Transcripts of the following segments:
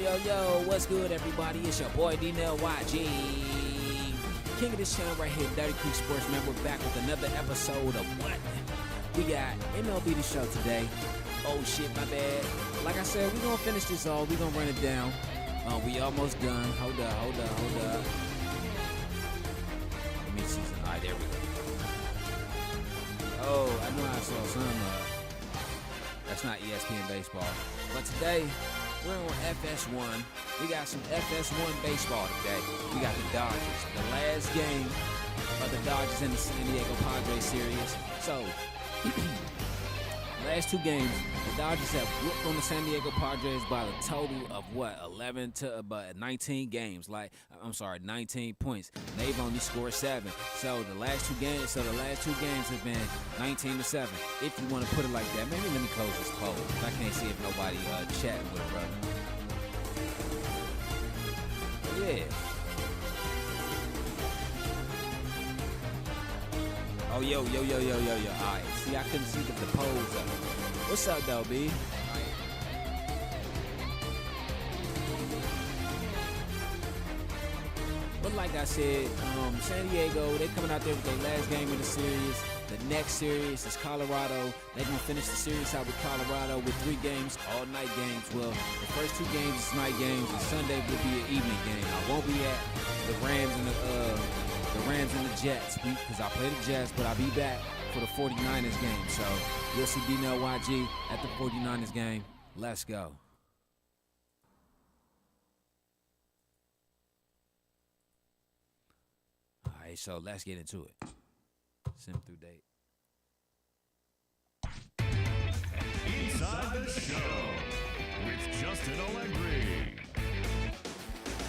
Yo, what's good, everybody? It's your boy, Darnell YG. King of this channel right here, Dirty Creek Sportsman. We're back with another episode of what? We got MLB to show today. Oh, shit, my bad. Like I said, we're going to finish this all. We're going to run it down. We almost done. Hold up. Let me see some. All right, there we go. Oh, I know I saw some. That's not ESPN baseball. But today, we're on FS1. We got some FS1 baseball today. We got the Dodgers. The last game of the Dodgers in the San Diego Padres series. So, last two games, the Dodgers have whooped on the San Diego Padres by a total of 11 to about 19 games. 19 points. They've only scored 7. So the last two games have been 19-7. If you want to put it like that, maybe let me close this poll. I can't see if nobody chatting with it, brother. Yeah. Oh, yo. All right. See, I couldn't see the polls up. What's up, though, B? But like I said, San Diego, they coming out there with their last game of the series. The next series is Colorado. They're going to finish the series out with Colorado with 3 games, all-night games. Well, the first 2 games is night games, and Sunday will be an evening game. I won't be at the Rams and the Jets, because I play the Jets, but I'll be back for the 49ers game. So you'll see Darnell YG at the 49ers game. Let's go. All right, so let's get into it. Sim through date. Inside the Show with Justin Allegri.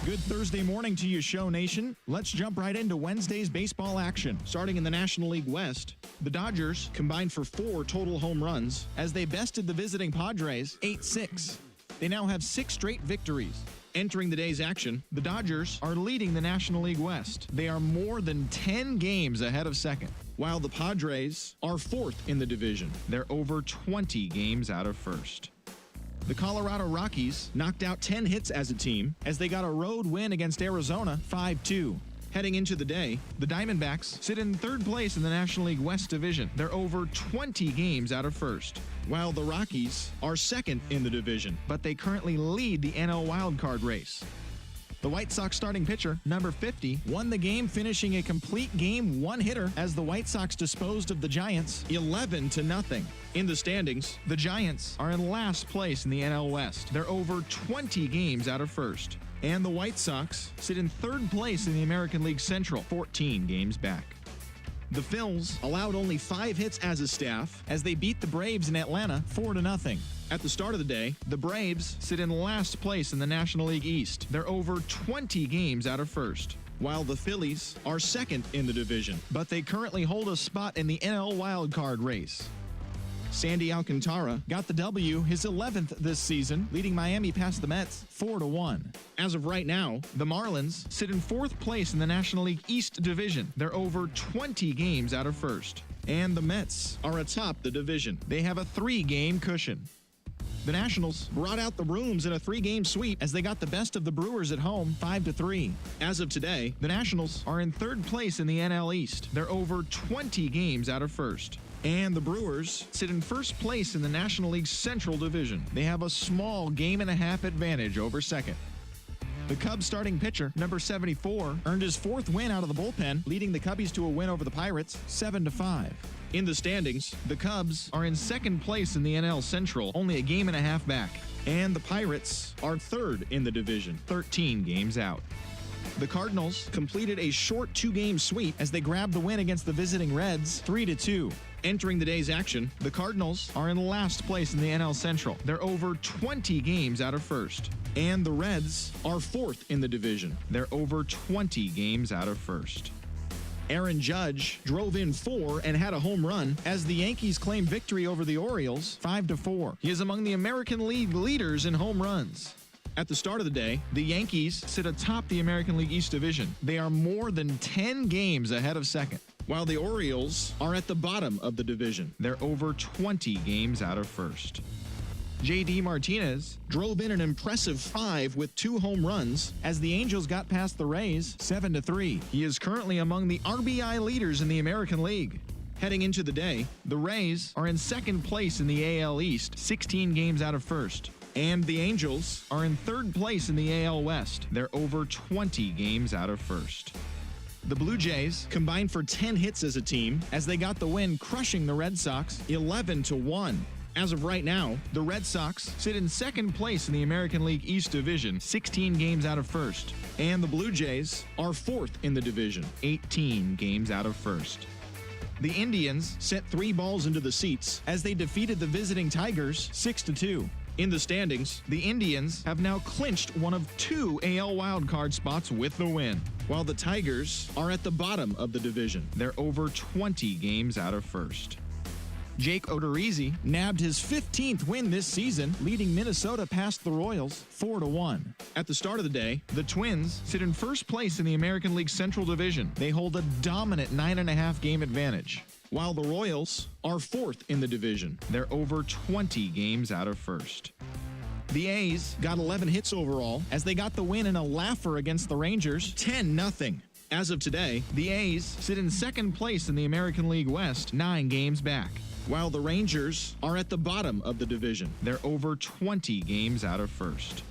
Good Thursday morning to you, Show Nation. Let's jump right into Wednesday's baseball action. Starting in the National League West, the Dodgers combined for 4 total home runs as they bested the visiting Padres 8-6. They now have 6 straight victories. Entering the day's action, the Dodgers are leading the National League West. They are more than 10 games ahead of second, while the Padres are 4th in the division. They're over 20 games out of first. The Colorado Rockies knocked out 10 hits as a team as they got a road win against Arizona 5-2. Heading into the day, the Diamondbacks sit in 3rd place in the National League West division. They're over 20 games out of first, while the Rockies are 2nd in the division, but they currently lead the NL wildcard race. The White Sox starting pitcher, number 50, won the game, finishing a complete game 1-hitter as the White Sox disposed of the Giants 11-0. In the standings, the Giants are in last place in the NL West. They're over 20 games out of first. And the White Sox sit in 3rd place in the American League Central, 14 games back. The Phils allowed only 5 hits as a staff as they beat the Braves in Atlanta 4-0. At the start of the day, the Braves sit in last place in the National League East. They're over 20 games out of first, while the Phillies are 2nd in the division, but they currently hold a spot in the NL wildcard race. Sandy Alcantara got the W, his 11th this season, leading Miami past the Mets 4-1. As of right now, the Marlins sit in 4th place in the National League East division. They're over 20 games out of first. And the Mets are atop the division. They have a 3-game cushion. The Nationals brought out the rooms in a 3-game sweep as they got the best of the Brewers at home 5-3. As of today, the Nationals are in 3rd place in the NL East. They're over 20 games out of first. And the Brewers sit in 1st place in the National League Central Division. They have a small 1.5-game advantage over 2nd. The Cubs starting pitcher, number 74, earned his 4th win out of the bullpen, leading the Cubbies to a win over the Pirates 7-5. In the standings, the Cubs are in 2nd place in the NL Central, only a 1.5 games back. And the Pirates are 3rd in the division, 13 games out. The Cardinals completed a short 2-game sweep as they grabbed the win against the visiting Reds 3-2. Entering the day's action, the Cardinals are in last place in the NL Central. They're over 20 games out of first. And the Reds are 4th in the division. They're over 20 games out of first. Aaron Judge drove in 4 and had a home run as the Yankees claimed victory over the Orioles 5-4. He is among the American League leaders in home runs. At the start of the day, the Yankees sit atop the American League East division. They are more than 10 games ahead of second, while the Orioles are at the bottom of the division. They're over 20 games out of first. J.D. Martinez drove in an impressive 5 with 2 home runs as the Angels got past the Rays 7-3. He is currently among the RBI leaders in the American League. Heading into the day, the Rays are in second place in the AL East, 16 games out of first. And the Angels are in third place in the AL West. They're over 20 games out of first. The Blue Jays combined for 10 hits as a team as they got the win, crushing the Red Sox 11-1. As of right now, the Red Sox sit in second place in the American League East Division, 16 games out of first. And the Blue Jays are fourth in the division, 18 games out of first. The Indians sent 3 balls into the seats as they defeated the visiting Tigers 6-2. In the standings, the Indians have now clinched one of 2 AL wildcard spots with the win, while the Tigers are at the bottom of the division. They're over 20 games out of first. Jake Odorizzi nabbed his 15th win this season, leading Minnesota past the Royals 4-1. At the start of the day, the Twins sit in first place in the American League Central Division. They hold a dominant 9.5 game advantage, while the Royals are fourth in the division. They're over 20 games out of first. The A's got 11 hits overall as they got the win in a laugher against the Rangers 10-0. As of today, the A's sit in second place in the American League West, 9 games back, while the Rangers are at the bottom of the division. They're over 20 games out of first.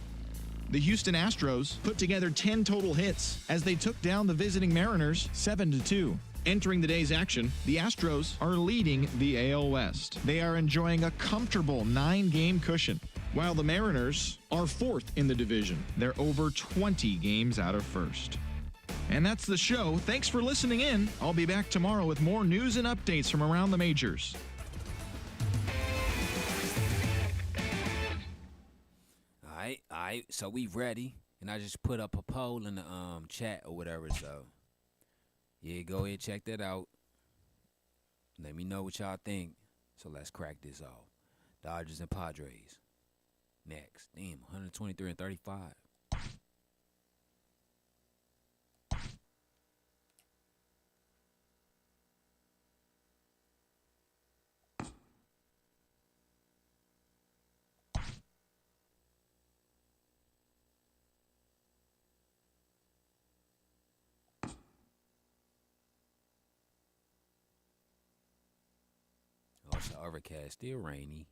The Houston Astros put together 10 total hits as they took down the visiting Mariners 7-2. Entering the day's action, the Astros are leading the AL West. They are enjoying a comfortable 9-game cushion, while the Mariners are fourth in the division. They're over 20 games out of first. And that's the show. Thanks for listening in. I'll be back tomorrow with more news and updates from around the majors. All right, so we ready, and I just put up a poll in the chat or whatever, so yeah, go ahead, check that out. Let me know what y'all think. So let's crack this off. Dodgers and Padres. Next. Damn, 123-35. Also overcast, still rainy.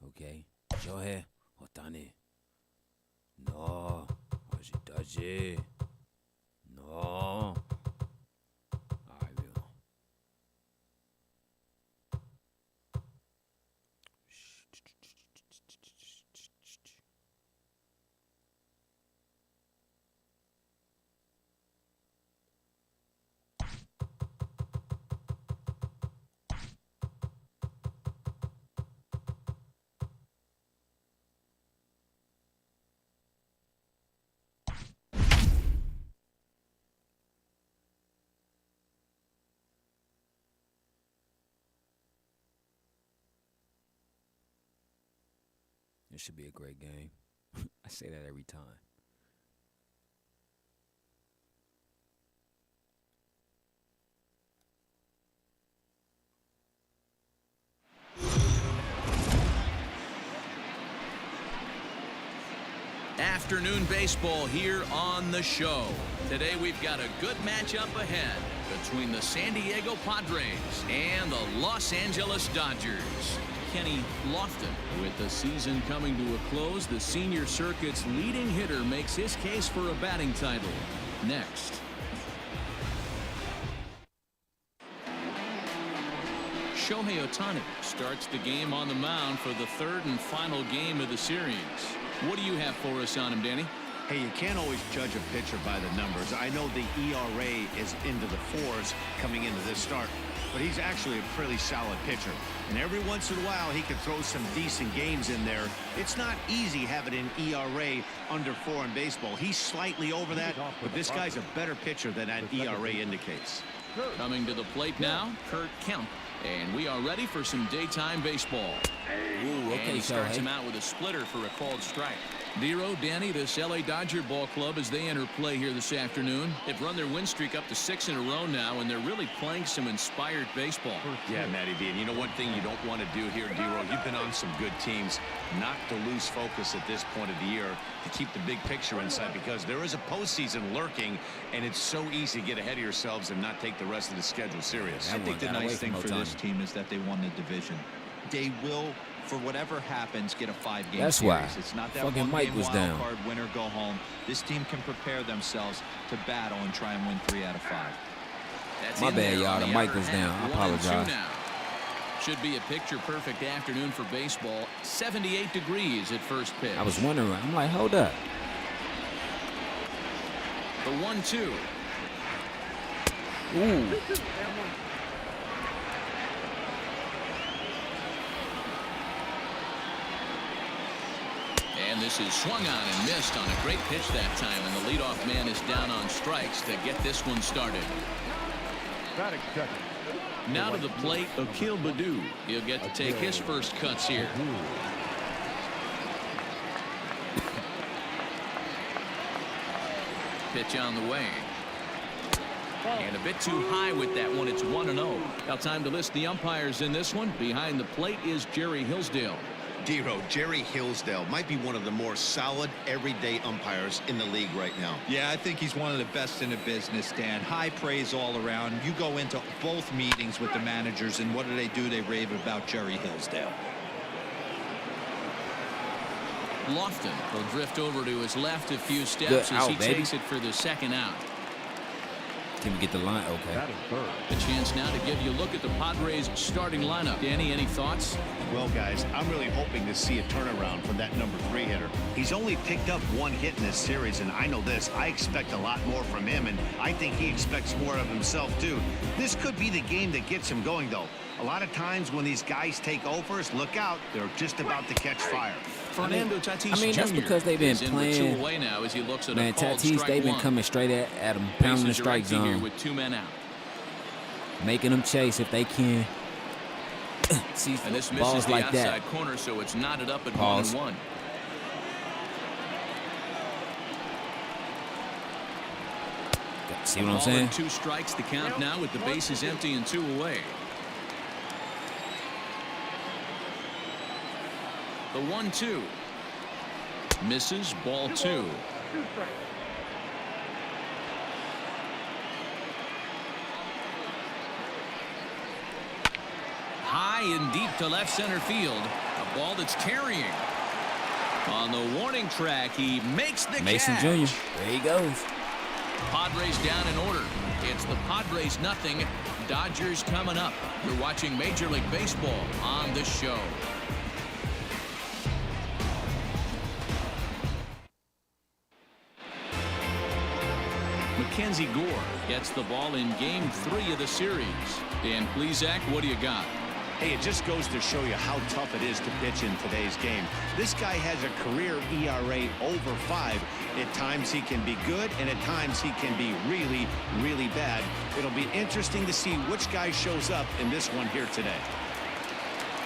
Okay. Show here. Otani. No. Oshitaji. No. Alright, we go. It should be a great game. I say that every time. Afternoon baseball here on the show. Today we've got a good matchup ahead between the San Diego Padres and the Los Angeles Dodgers. Kenny Lofton. With the season coming to a close, the senior circuit's leading hitter makes his case for a batting title. Next. Shohei Ohtani starts the game on the mound for the third and final game of the series. What do you have for us on him, Danny? Hey, you can't always judge a pitcher by the numbers. I know the ERA is into the 4s coming into this start, but he's actually a pretty solid pitcher. And every once in a while, he can throw some decent games in there. It's not easy having an ERA under 4 in baseball. He's slightly over that, but this guy's a better pitcher than that ERA indicates. Coming to the plate now, Kurt Kemp. And we are ready for some daytime baseball. Ooh, okay, and he so starts him out with a splitter for a called strike. Dero, Danny, this L.A. Dodger ball club as they enter play here this afternoon. They've run their win streak up to 6 in a row now, and they're really playing some inspired baseball. Yeah, Matty B. And you know one thing you don't want to do here, Dero, you've been on some good teams. Not to lose focus at this point of the year, to keep the big picture inside, because there is a postseason lurking, and it's so easy to get ahead of yourselves and not take the rest of the schedule serious. I think the nice thing for this team is that they won the division. They will, for whatever happens, get a 5-game That's series. why It's not that fucking Mike was wild down. card, win or go home. This team can prepare themselves to battle and try and win 3 out of 5. That's My in bad, there y'all. on The the mic outer was half. down. I 1 and 2 apologize. now. Should be a picture-perfect afternoon for baseball. 78 degrees at first pitch. I was wondering. I'm like, hold up. The 1-2. Ooh. And this is swung on and missed on a great pitch that time, and the leadoff man is down on strikes to get this one started. Now to the plate, Akil Baddoo. He'll get to take his first cuts here. Pitch on the way. And a bit too high with that one. It's 1-0. Now time to list the umpires in this one. Behind the plate is Jerry Hillsdale. Dero, Jerry Hillsdale might be one of the more solid everyday umpires in the league right now. Yeah, I think he's one of the best in the business, Dan. High praise all around. You go into both meetings with the managers, and what do? They rave about Jerry Hillsdale. Lofton will drift over to his left a few steps Good as out, he baby. takes it for the second out. Can we get the line? Okay. A chance now to give you a look at the Padres starting lineup. Danny, any thoughts? Well, guys, I'm really hoping to see a turnaround from that number 3 hitter. He's only picked up 1 hit in this series, and I know this. I expect a lot more from him, and I think he expects more of himself, too. This could be the game that gets him going, though. A lot of times when these guys take overs, look out. They're just about to catch fire. Fernando Tatis I mean, that's Jr. because they've been is in with playing. 2 away now as he looks at Man, a called Tatis, strike they've been 1. coming straight at him, pounding the Bases are strike empty here zone, with 2 men out. making them chase if they can. See, And this misses balls the like outside that. corner, so it's knotted up at Pause. 1-1. See what I'm Ball saying? and 2 strikes the count now with the bases empty and 2 away. The 1-2 misses, ball 2. High and deep to left center field. A ball that's carrying. On the warning track, he makes the Mason catch. Jr. There he goes. Padres down in order. It's the Padres nothing. Dodgers coming up. You're watching Major League Baseball on the show. Mackenzie Gore gets the ball in game 3 of the series. Dan Plesac, what do you got? Hey, it just goes to show you how tough it is to pitch in today's game. This guy has a career ERA over 5. At times he can be good, and at times he can be really, really bad. It'll be interesting to see which guy shows up in this one here today.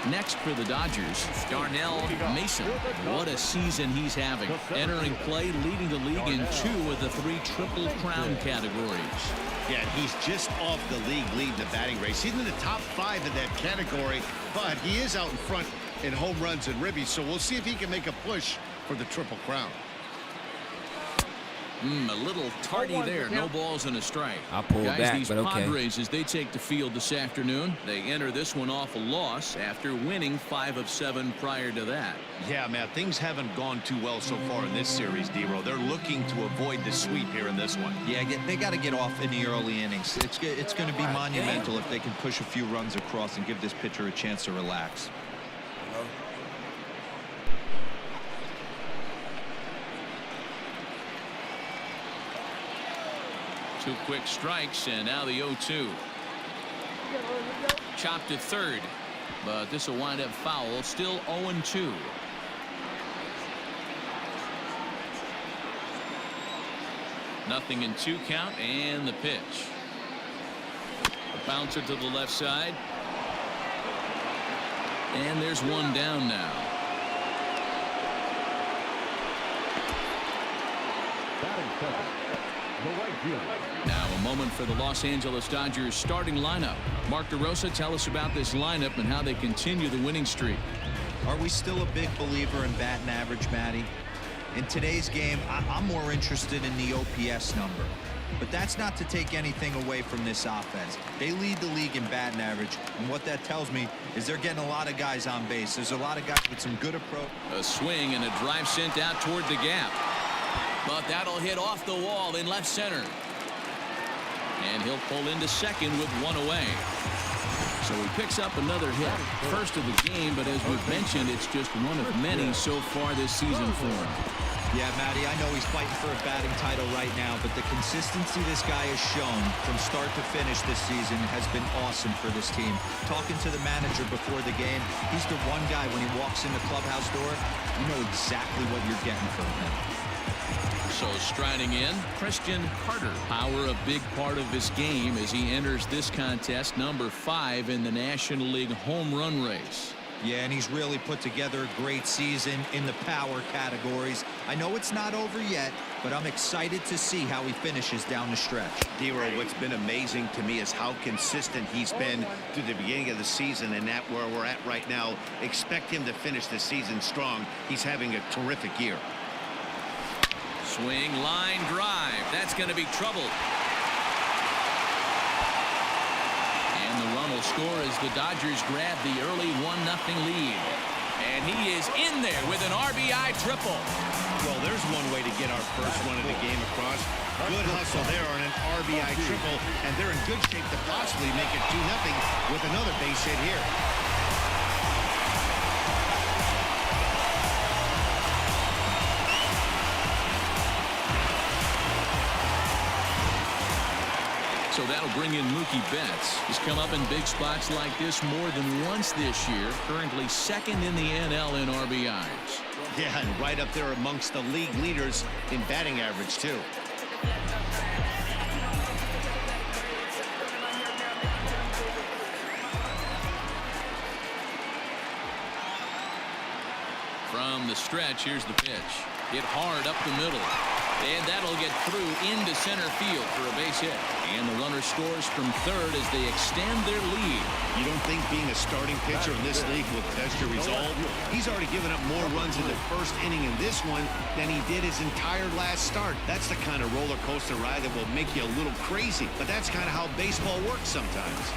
Next for the Dodgers, Darnell Mason. What a season he's having. Entering play, leading the league in 2 of the 3 Triple Crown categories. Yeah, he's just off the league lead in the batting race. He's in the top 5 in that category, but he is out in front in home runs and ribbies, so we'll see if he can make a push for the Triple Crown. A little tardy there. No balls and a strike. I'll pull Guys, back, these but okay. Padres, as they take the field this afternoon, they enter this one off a loss after winning 5 of 7 prior to that. Yeah, Matt, things haven't gone too well so far in this series, Dero. They're looking to avoid the sweep here in this one. Yeah, they got to get off in the early innings. It's going to be monumental if they can push a few runs across and give this pitcher a chance to relax. 2 quick strikes, and now the 0-2. Chopped at third, but this will wind up foul. Still 0-2. Nothing in 2 count, and the pitch. A bouncer to the left side. And there's one down now. Now a moment for the Los Angeles Dodgers starting lineup. Mark DeRosa, tell us about this lineup and how they continue the winning streak. Are we still a big believer in batting average, Matty? In today's game, I'm more interested in the OPS number. But that's not to take anything away from this offense. They lead the league in batting average, and what that tells me is they're getting a lot of guys on base. There's a lot of guys with some good approach. A swing and a drive sent out toward the gap. But that'll hit off the wall in left center. And he'll pull into second with one away. So he picks up another hit. First of the game, but as we've mentioned, it's just one of many so far this season for him. Yeah, Matty, I know he's fighting for a batting title right now, but the consistency this guy has shown from start to finish this season has been awesome for this team. Talking to the manager before the game, he's the one guy when he walks in the clubhouse door, you know exactly what you're getting from him. So striding in, Christian Carter. Power a big part of his game as he enters this contest, number 5 in the National League home run race. Yeah, and he's really put together a great season in the power categories. I know it's not over yet, but I'm excited to see how he finishes down the stretch. Dero, what's been amazing to me is how consistent he's been through the beginning of the season, and that where we're at right now. Expect him to finish the season strong. He's having a terrific year. Swing, line drive. That's going to be trouble. And the run will score as the Dodgers grab the early 1-0 lead. And he is in there with an RBI triple. Well, there's one way to get our first run of the game across. Good hustle there on an RBI triple, and they're in good shape to possibly make it 2-0 with another base hit here. So that'll bring in Mookie Betts. He's come up in big spots like this more than once this year. Currently second in the NL in RBIs. Yeah, and right up there amongst the league leaders in batting average, too. From the stretch, here's the pitch. Hit hard up the middle. And that'll get through into center field for a base hit. And the runner scores from third as they extend their lead. You don't think being a starting pitcher in this league will test your resolve? He's already given up more runs in the first inning in this one than he did his entire last start. That's the kind of roller coaster ride that will make you a little crazy. But that's kind of how baseball works sometimes.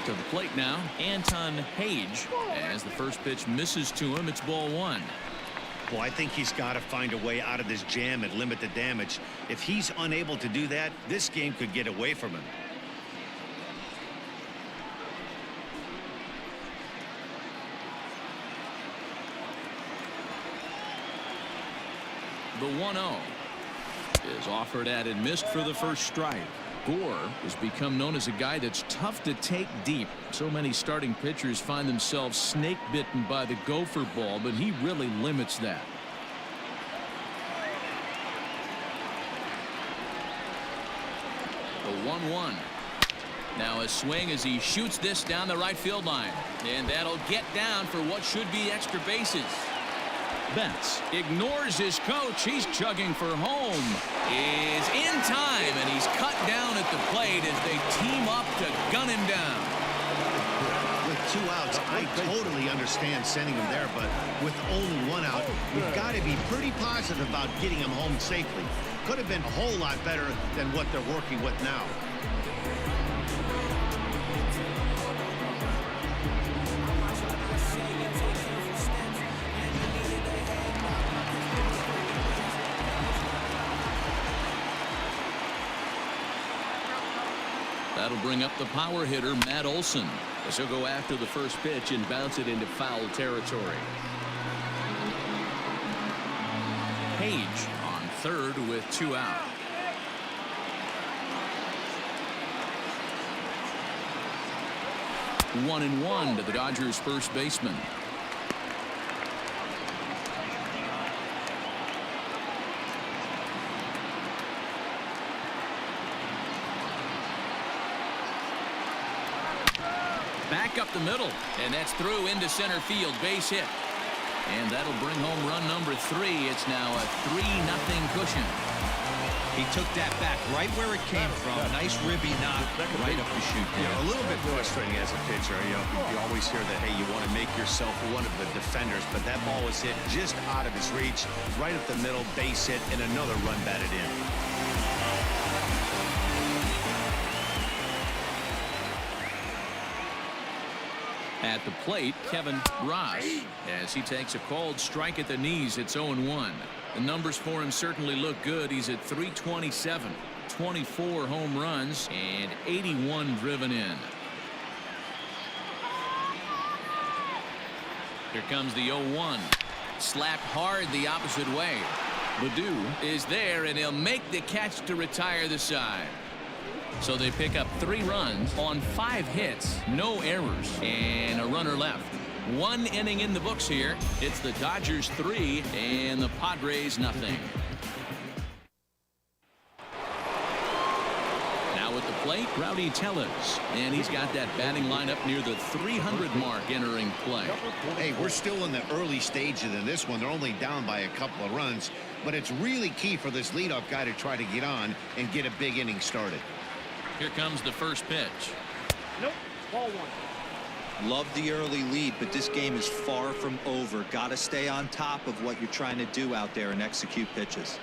To the plate now, Anton Hage. As the first pitch misses to him, it's ball 1. Well, I think he's got to find a way out of this jam and limit the damage. If he's unable to do that, this game could get away from him. The 1-0 is offered at and missed for the first strike. Gore has become known as a guy that's tough to take deep. So many starting pitchers find themselves snake bitten by the gopher ball, but he really limits that. The 1-1. Now a swing as he shoots this down the right field line. And that'll get down for what should be extra bases. Betts ignores his coach. He's chugging for home. Is in time, and he's cut down at the plate as they team up to gun him down. With 2 outs, I totally understand sending him there, but with only 1 out, you've got to be pretty positive about getting him home safely. Could have been a whole lot better than what they're working with now. That'll bring up the power hitter, Matt Olson, as he'll go after the first pitch and bounce it into foul territory. Page on third with 2 out. One and one to the Dodgers' first baseman. Back up the middle, and that's through into center field. Base hit. And that'll bring home run number 3. It's now a 3-0 cushion. He took that back right where it came from. Nice ribby knock right up the chute. A little bit frustrating as a pitcher. You always hear that, hey, you want to make yourself one of the defenders, but that ball was hit just out of his reach, right up the middle, base hit, and another run batted in. At the plate, Kevin Ross, as he takes a called strike at the knees. It's 0-1. The numbers for him certainly look good. He's at .327, 24 home runs, and 81 driven in. Here comes the 0-1. Slapped hard the opposite way. Baddoo is there, and he'll make the catch to retire the side. So they pick up 3 runs on 5 hits, no errors, and a runner left. 1 inning in the books here. It's the Dodgers 3 and the Padres nothing. Now at the plate, Rowdy Tellez, and he's got that batting lineup near the 300 mark entering play. Hey, we're still in the early stages in this one. They're only down by a couple of runs, but it's really key for this leadoff guy to try to get on and get a big inning started. Here comes the first pitch. Nope, ball 1. Love the early lead, but this game is far from over. Got to stay on top of what you're trying to do out there and execute pitches.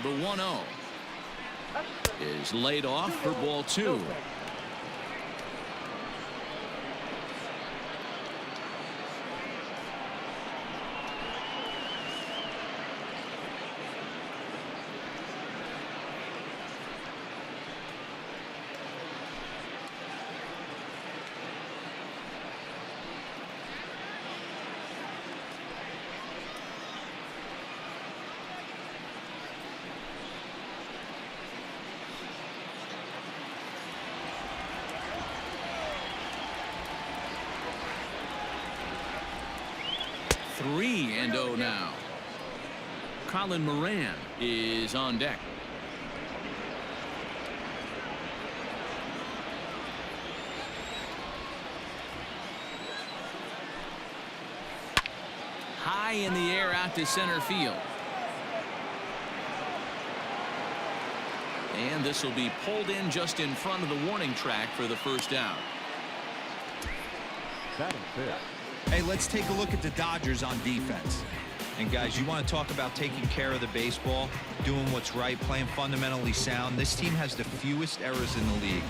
The 1-0 is laid off for ball 2. Three and 0 now. Colin Moran is on deck. High in the air out to center field. And this will be pulled in just in front of the warning track for the first out. Hey, let's take a look at the Dodgers on defense. And guys, you want to talk about taking care of the baseball, doing what's right, playing fundamentally sound. This team has the fewest errors in the league.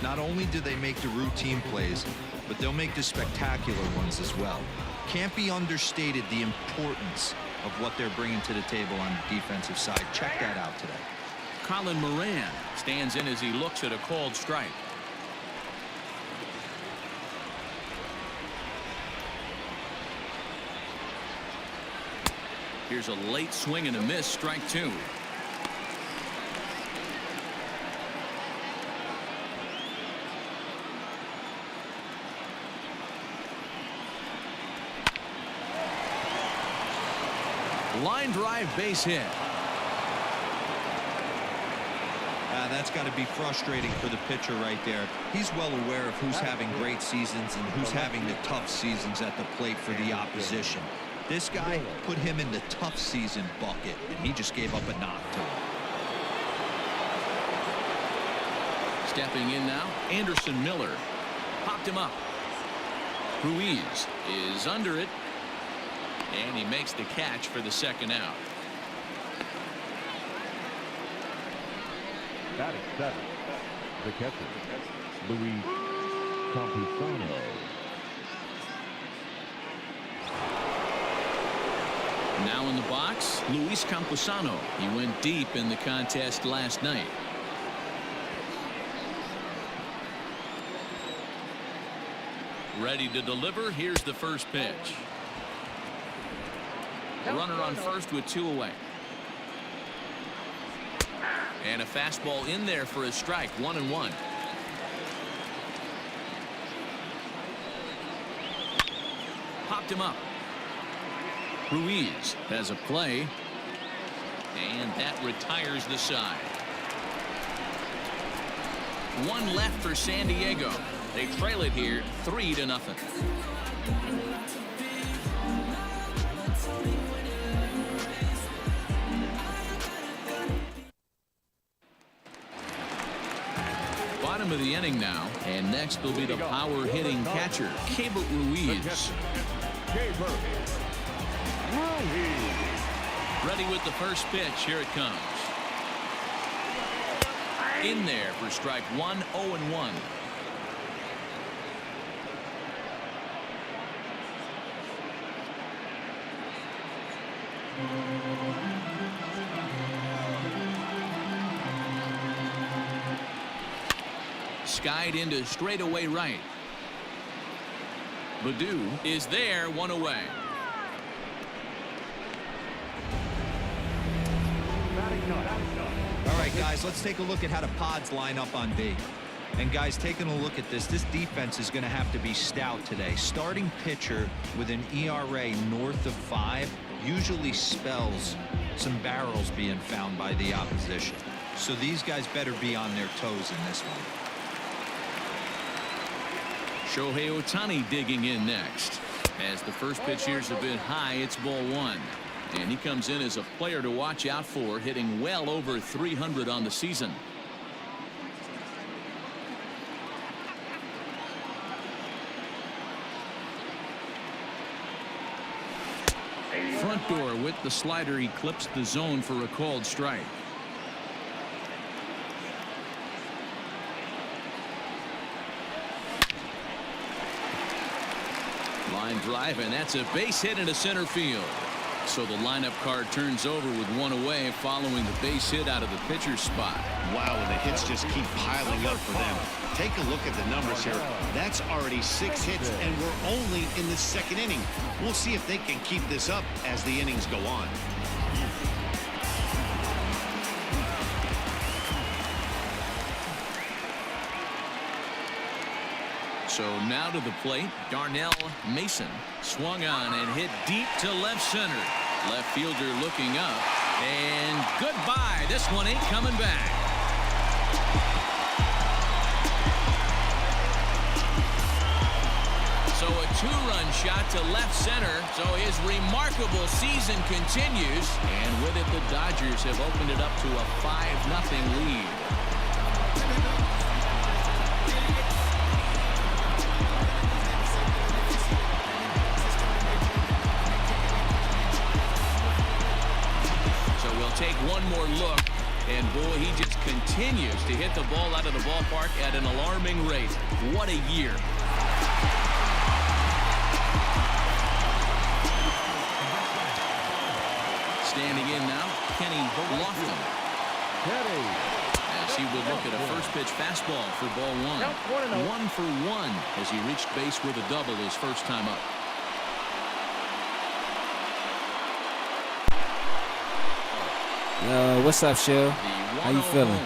Not only do they make the routine plays, but they'll make the spectacular ones as well. Can't be understated the importance of what they're bringing to the table on the defensive side. Check that out today. Colin Moran stands in as he looks at a called strike. Here's a late swing and a miss, strike 2. Line drive, base hit. That's got to be frustrating for the pitcher right there. He's well aware of who's having great seasons and who's having the tough seasons at the plate for the opposition. This guy put him in the tough season bucket, and he just gave up a knock to him. Stepping in now, Anderson Miller. Popped him up. Ruiz is under it, and he makes the catch for the second out. Batting 7, the catcher, Luis Campusano. Now in the box, Luis Campusano. He went deep in the contest last night. Ready to deliver. Here's the first pitch. The runner on first with 2 away. And a fastball in there for a strike. 1-1. Popped him up. Ruiz has a play. And that retires the side. One left for San Diego. They trail it here 3-0. Bottom of the inning now, and next will be the power hitting catcher, Keibert Ruiz. Ready with the first pitch. Here it comes. In there for strike one, 0-1. Skied into straightaway right. Baddoo is there, one away. All right, guys, let's take a look at how the Pods line up on B. And, guys, taking a look at this defense is going to have to be stout today. Starting pitcher with an ERA north of 5 usually spells some barrels being found by the opposition. So these guys better be on their toes in this one. Shohei Ohtani digging in next. As the first pitch here's a bit high, it's ball 1. And he comes in as a player to watch out for, hitting well over 300 on the season. Front door with the slider, he clips the zone for a called strike. Line drive, and that's a base hit into center field. So the lineup card turns over with one away following the base hit out of the pitcher's spot. Wow, and the hits just keep piling up for them. Take a look at the numbers here. That's already 6 hits, and we're only in the 2nd inning. We'll see if they can keep this up as the innings go on. So now to the plate, Darnell Mason swung on and hit deep to left center. Left fielder looking up, and goodbye. This one ain't coming back. So a 2-run shot to left center. So his remarkable season continues, and with it, the Dodgers have opened it up to a 5-0 lead. Take one more look, and boy, he just continues to hit the ball out of the ballpark at an alarming rate. What a year. Standing in now, Kenny Lofton. As he would look at a first pitch fastball for ball 1. 1 for 1 as he reached base with a double his first time up. What's up, Shell? How you feeling?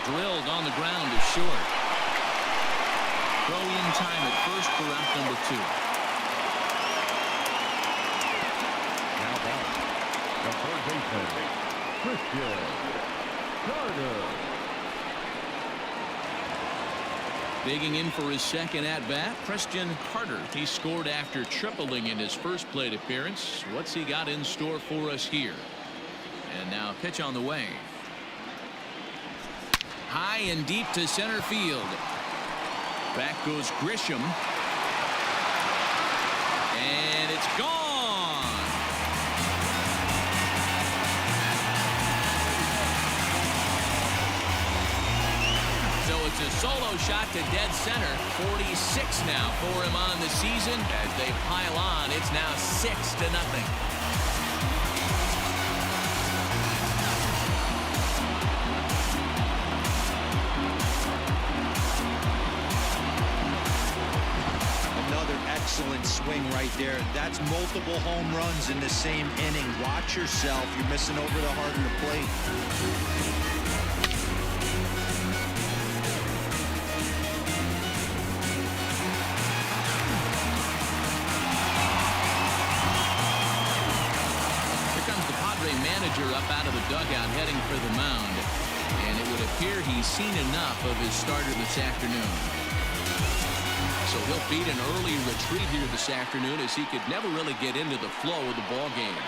Drilled on the ground to short. Throw in time at first for out number 2. Now back, the third baseman, Christian Carter. Digging in for his second at-bat, Christian Carter. He scored after tripling in his first plate appearance. What's he got in store for us here? And now pitch on the way. High and deep to center field. Back goes Grisham. And it's gone. It's a solo shot to dead center. 46 now for him on the season. As they pile on, it's now 6-0. Another excellent swing right there. That's multiple home runs in the same inning. Watch yourself. You're missing over the heart of the plate. up out of the dugout heading for the mound. And it would appear he's seen enough of his starter this afternoon. So he'll beat an early retreat here this afternoon, as he could never really get into the flow of the ball game.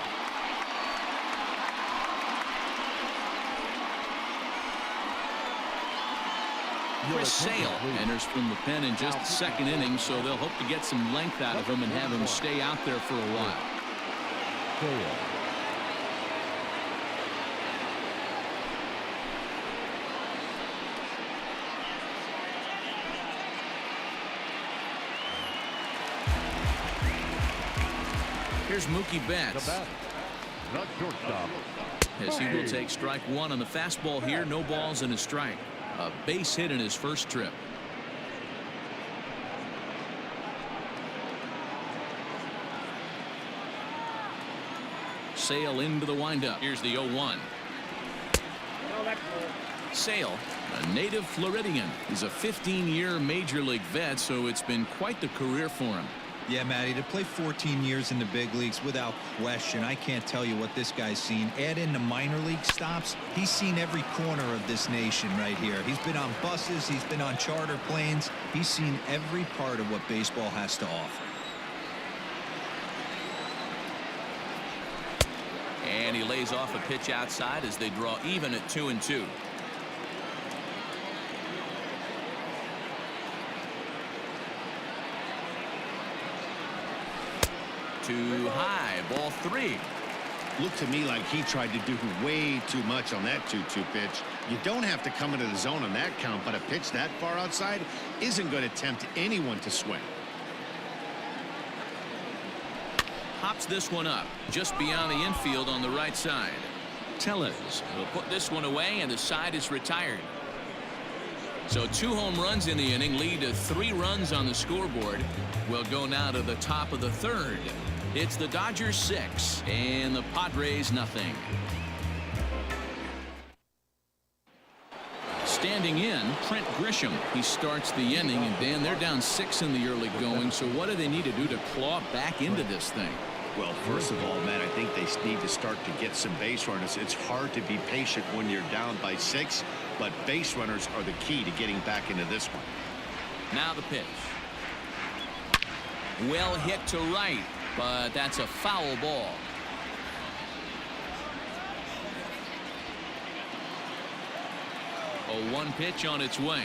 Chris Sale enters from the pen in just the second inning, so they'll hope to get some length out of him and have him stay out there for a while. Here's Mookie Betts. The shortstop. As he will take strike one on the fastball here. No balls and a strike. A base hit in his first trip. Sale into the windup. Here's the 0-1. Sale, a native Floridian, is a 15-year major league vet, so it's been quite the career for him. Yeah, Matty, to play 14 years in the big leagues, without question, I can't tell you what this guy's seen. Add in the minor league stops, he's seen every corner of this nation right here. He's been on buses, he's been on charter planes, he's seen every part of what baseball has to offer. And he lays off a pitch outside as they draw even at 2-2. Too high, ball 3. Looked to me like he tried to do way too much on that 2-2 pitch. You don't have to come into the zone on that count, but a pitch that far outside isn't going to tempt anyone to swing. Hops this one up just beyond the infield on the right side. Tellez will put this one away, and the side is retired. So 2 home runs in the inning lead to 3 runs on the scoreboard. We'll go now to the top of the third. It's the Dodgers 6 and the Padres nothing. Standing in, Trent Grisham. He starts the inning, and Dan, they're down 6 in the early going. So what do they need to do to claw back into this thing? Well, first of all, Matt, I think they need to start to get some base runners. It's hard to be patient when you're down by 6, but base runners are the key to getting back into this one. Now the pitch. Well hit to right, but that's a foul ball. A 1 pitch on its way.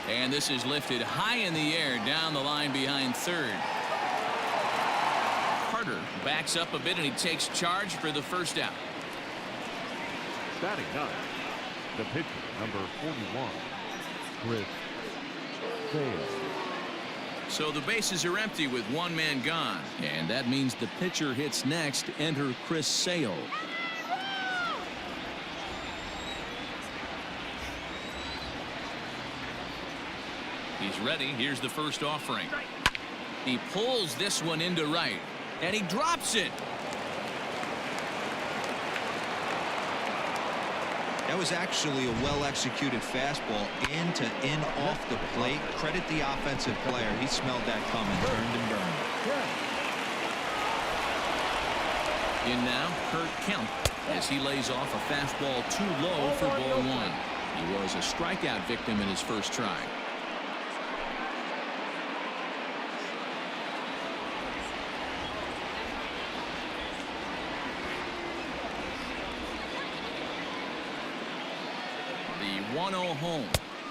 And this is lifted high in the air down the line behind third. Carter backs up a bit, and he takes charge for the first out. Batting 9, the pitcher, number 41, Chris Sale. So the bases are empty with 1 man gone, and that means the pitcher hits next. Enter Chris Sale. He's ready. Here's the first offering. He pulls this one into right, and he drops it. That was actually a well-executed fastball in to in off the plate. Credit the offensive player. He smelled that coming, turned and burned. In now, Kurt Kemp, as he lays off a fastball too low for ball 1. He was a strikeout victim in his first try. The 1-0 home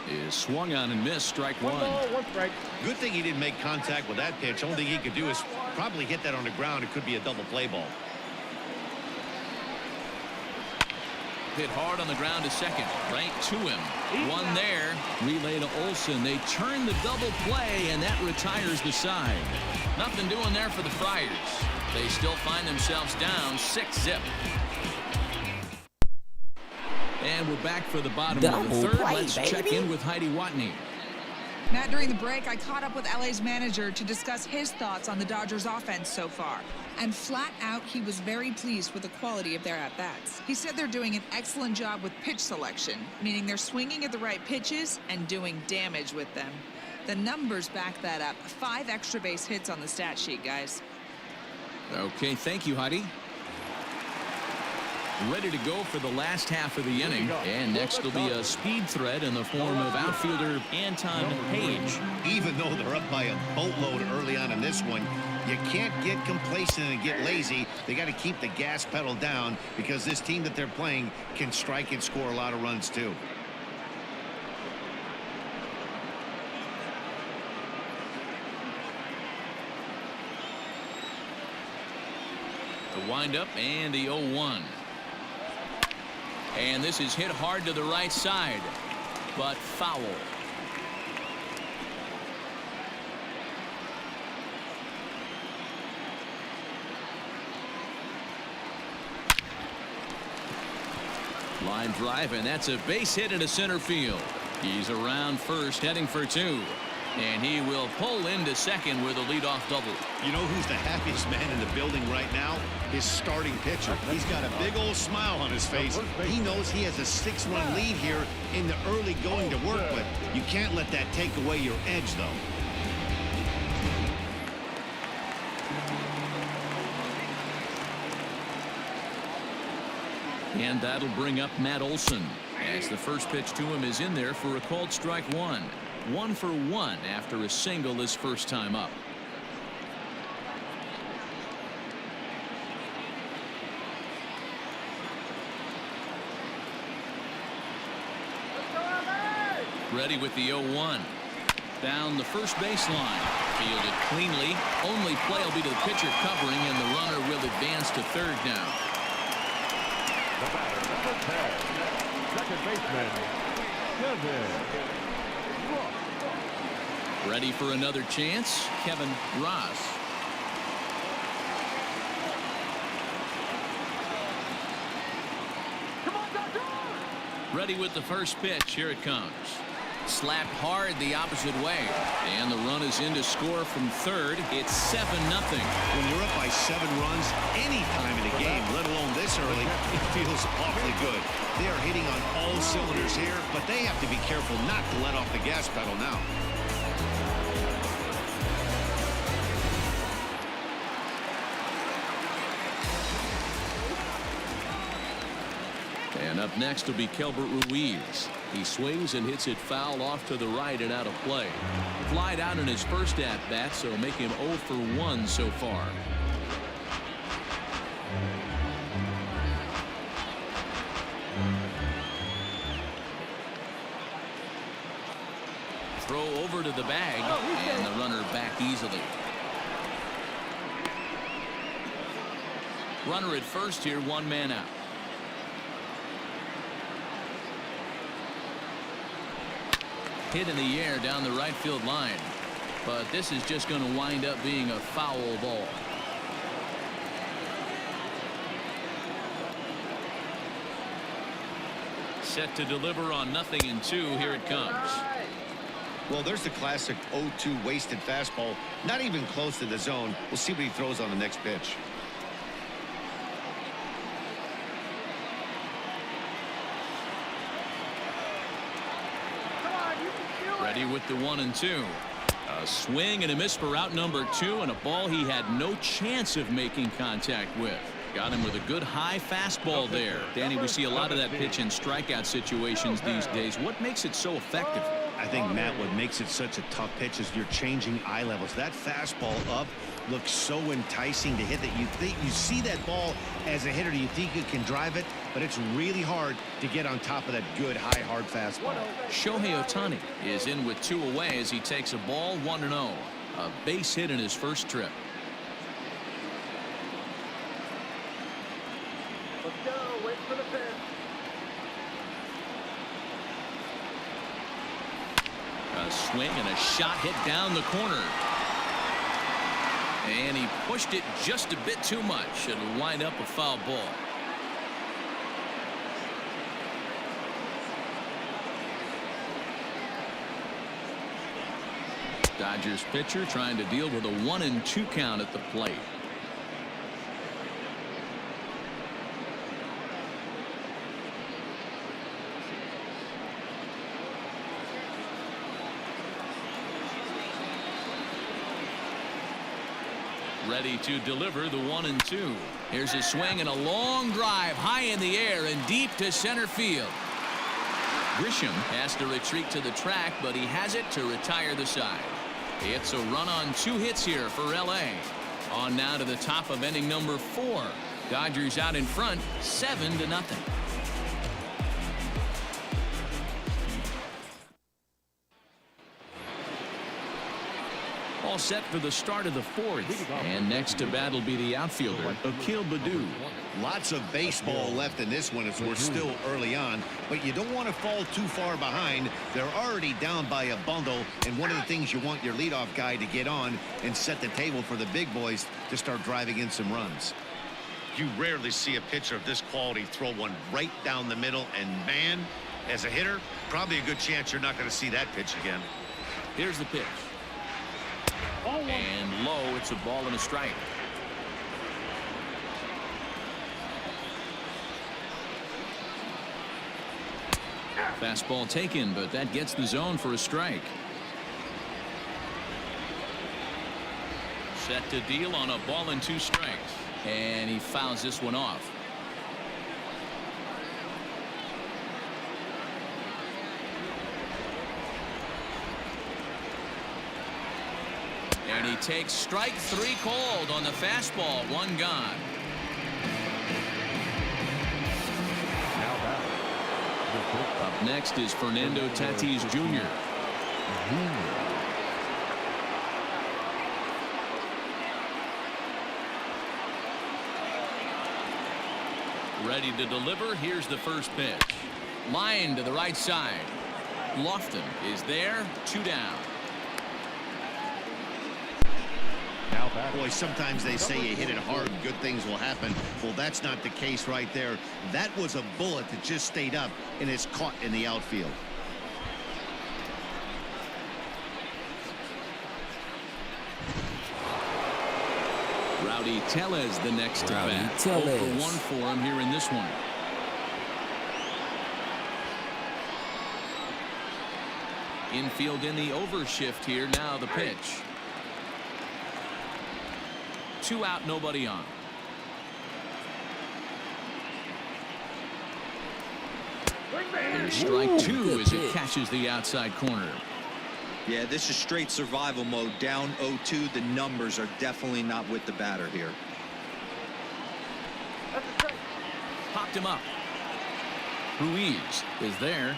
is swung on and missed. Strike 1. 1 strike. Good thing he didn't make contact with that pitch. Only thing he could do is probably hit that on the ground. It could be a double play ball. Hit hard on the ground to second. Right to him. 1 there. Relay to Olsen. They turn the double play, and that retires the side. Nothing doing there for the Friars. They still find themselves down 6-0. And we're back for the bottom of the third. Let's check in with Heidi Watney. Matt, during the break, I caught up with LA's manager to discuss his thoughts on the Dodgers offense so far. And flat out, he was very pleased with the quality of their at-bats. He said they're doing an excellent job with pitch selection, meaning they're swinging at the right pitches and doing damage with them. The numbers back that up. 5 extra base hits on the stat sheet, guys. Okay, thank you, Heidi. ready to go for the last half of the inning. And next will be a speed threat in the form of outfielder Anton Page. Even though they're up by a boatload early on in this one, you can't get complacent and get lazy. They got to keep the gas pedal down because this team that they're playing can strike and score a lot of runs too. The windup and the 0-1. And this is hit hard to the right side, but foul. Line drive, and that's a base hit into center field. He's around first, heading for two. And he will pull into second with a leadoff double. You know who's the happiest man in the building right now? His starting pitcher. He's got a big old smile on his face. He knows he has a 6-run lead here in the early going to work, but you can't let that take away your edge, though. And that'll bring up Matt Olson, as the first pitch to him is in there for a called strike one. 1 for 1 after a single his first time up. Ready with the 0-1. Down the first baseline. Fielded cleanly. Only play will be to the pitcher covering, and the runner will advance to third now. The batter, number 10, second baseman, Kevin. Ready for another chance, Kevin Ross. Ready with the first pitch. Here it comes. Slapped hard the opposite way. And the run is in to score from third. It's 7-0. When you're up by 7 runs any time in a game, let alone this early, it feels awfully good. They are hitting on all cylinders here, but they have to be careful not to let off the gas pedal now. And up next will be Kelbert Ruiz. He swings and hits it foul off to the right and out of play. Flied out in his first at-bat, so make him 0 for 1 so far. Throw over to the bag, and the runner back easily. Runner at first here, 1 man out. Hit in the air down the right field line, but this is just going to wind up being a foul ball. Set to deliver on 0-2. Here it comes. Well, there's the classic 0-2 wasted fastball, not even close to the zone. We'll see what he throws on the next pitch. Ready with the 1-2. A swing and a miss for out number 2, and a ball he had no chance of making contact with. Got him with a good high fastball there. Danny, we see a lot of that pitch in strikeout situations these days. What makes it so effective? I think, Matt, what makes it such a tough pitch is you're changing eye levels. That fastball up looks so enticing to hit that you think you see that ball as a hitter. You think you can drive it, but it's really hard to get on top of that good high hard fastball. Shohei Ohtani is in with 2 away as he takes a ball 1-0. A base hit in his first trip. Let's go. Wait for the pitch. A swing and a shot hit down the corner. And he pushed it just a bit too much. It'll wind up a foul ball. Dodgers pitcher trying to deal with a 1-2 count at the plate. Ready to deliver the 1-2. Here's a swing and a long drive high in the air and deep to center field. Grisham has to retreat to the track, but he has it to retire the side. It's a run on 2 hits here for LA. On now to the top of inning number 4. Dodgers out in front 7-0. All set for the start of the 4th. And next to bat will be the outfielder, Akil Baddoo. Lots of baseball left in this one as we're still early on, but you don't want to fall too far behind. They're already down by a bundle, and one of the things you want your leadoff guy to get on and set the table for the big boys to start driving in some runs. You rarely see a pitcher of this quality throw one right down the middle, and man, as a hitter, probably a good chance you're not going to see that pitch again. Here's the pitch. And low, it's a ball and a strike. Fastball taken, but that gets the zone for a strike. Set to deal on a ball and 2 strikes. And he fouls this one off. And he takes strike 3 called on the fastball. 1 gone. Up next is Fernando Tatis Jr. Ready to deliver. Here's the first pitch. Line to the right side. Lofton is there. 2 down. Boy, sometimes they say you hit it hard, good things will happen. Well, that's not the case right there. That was a bullet that just stayed up and is caught in the outfield. Rowdy Tellez the next to bat. 0-1 for him here in this one. Infield in the overshift here. Now the pitch. 2 out, nobody on. Here's strike 2 as it catches the outside corner. Yeah, this is straight survival mode. Down 0-2. The numbers are definitely not with the batter here. Popped him up. Ruiz is there.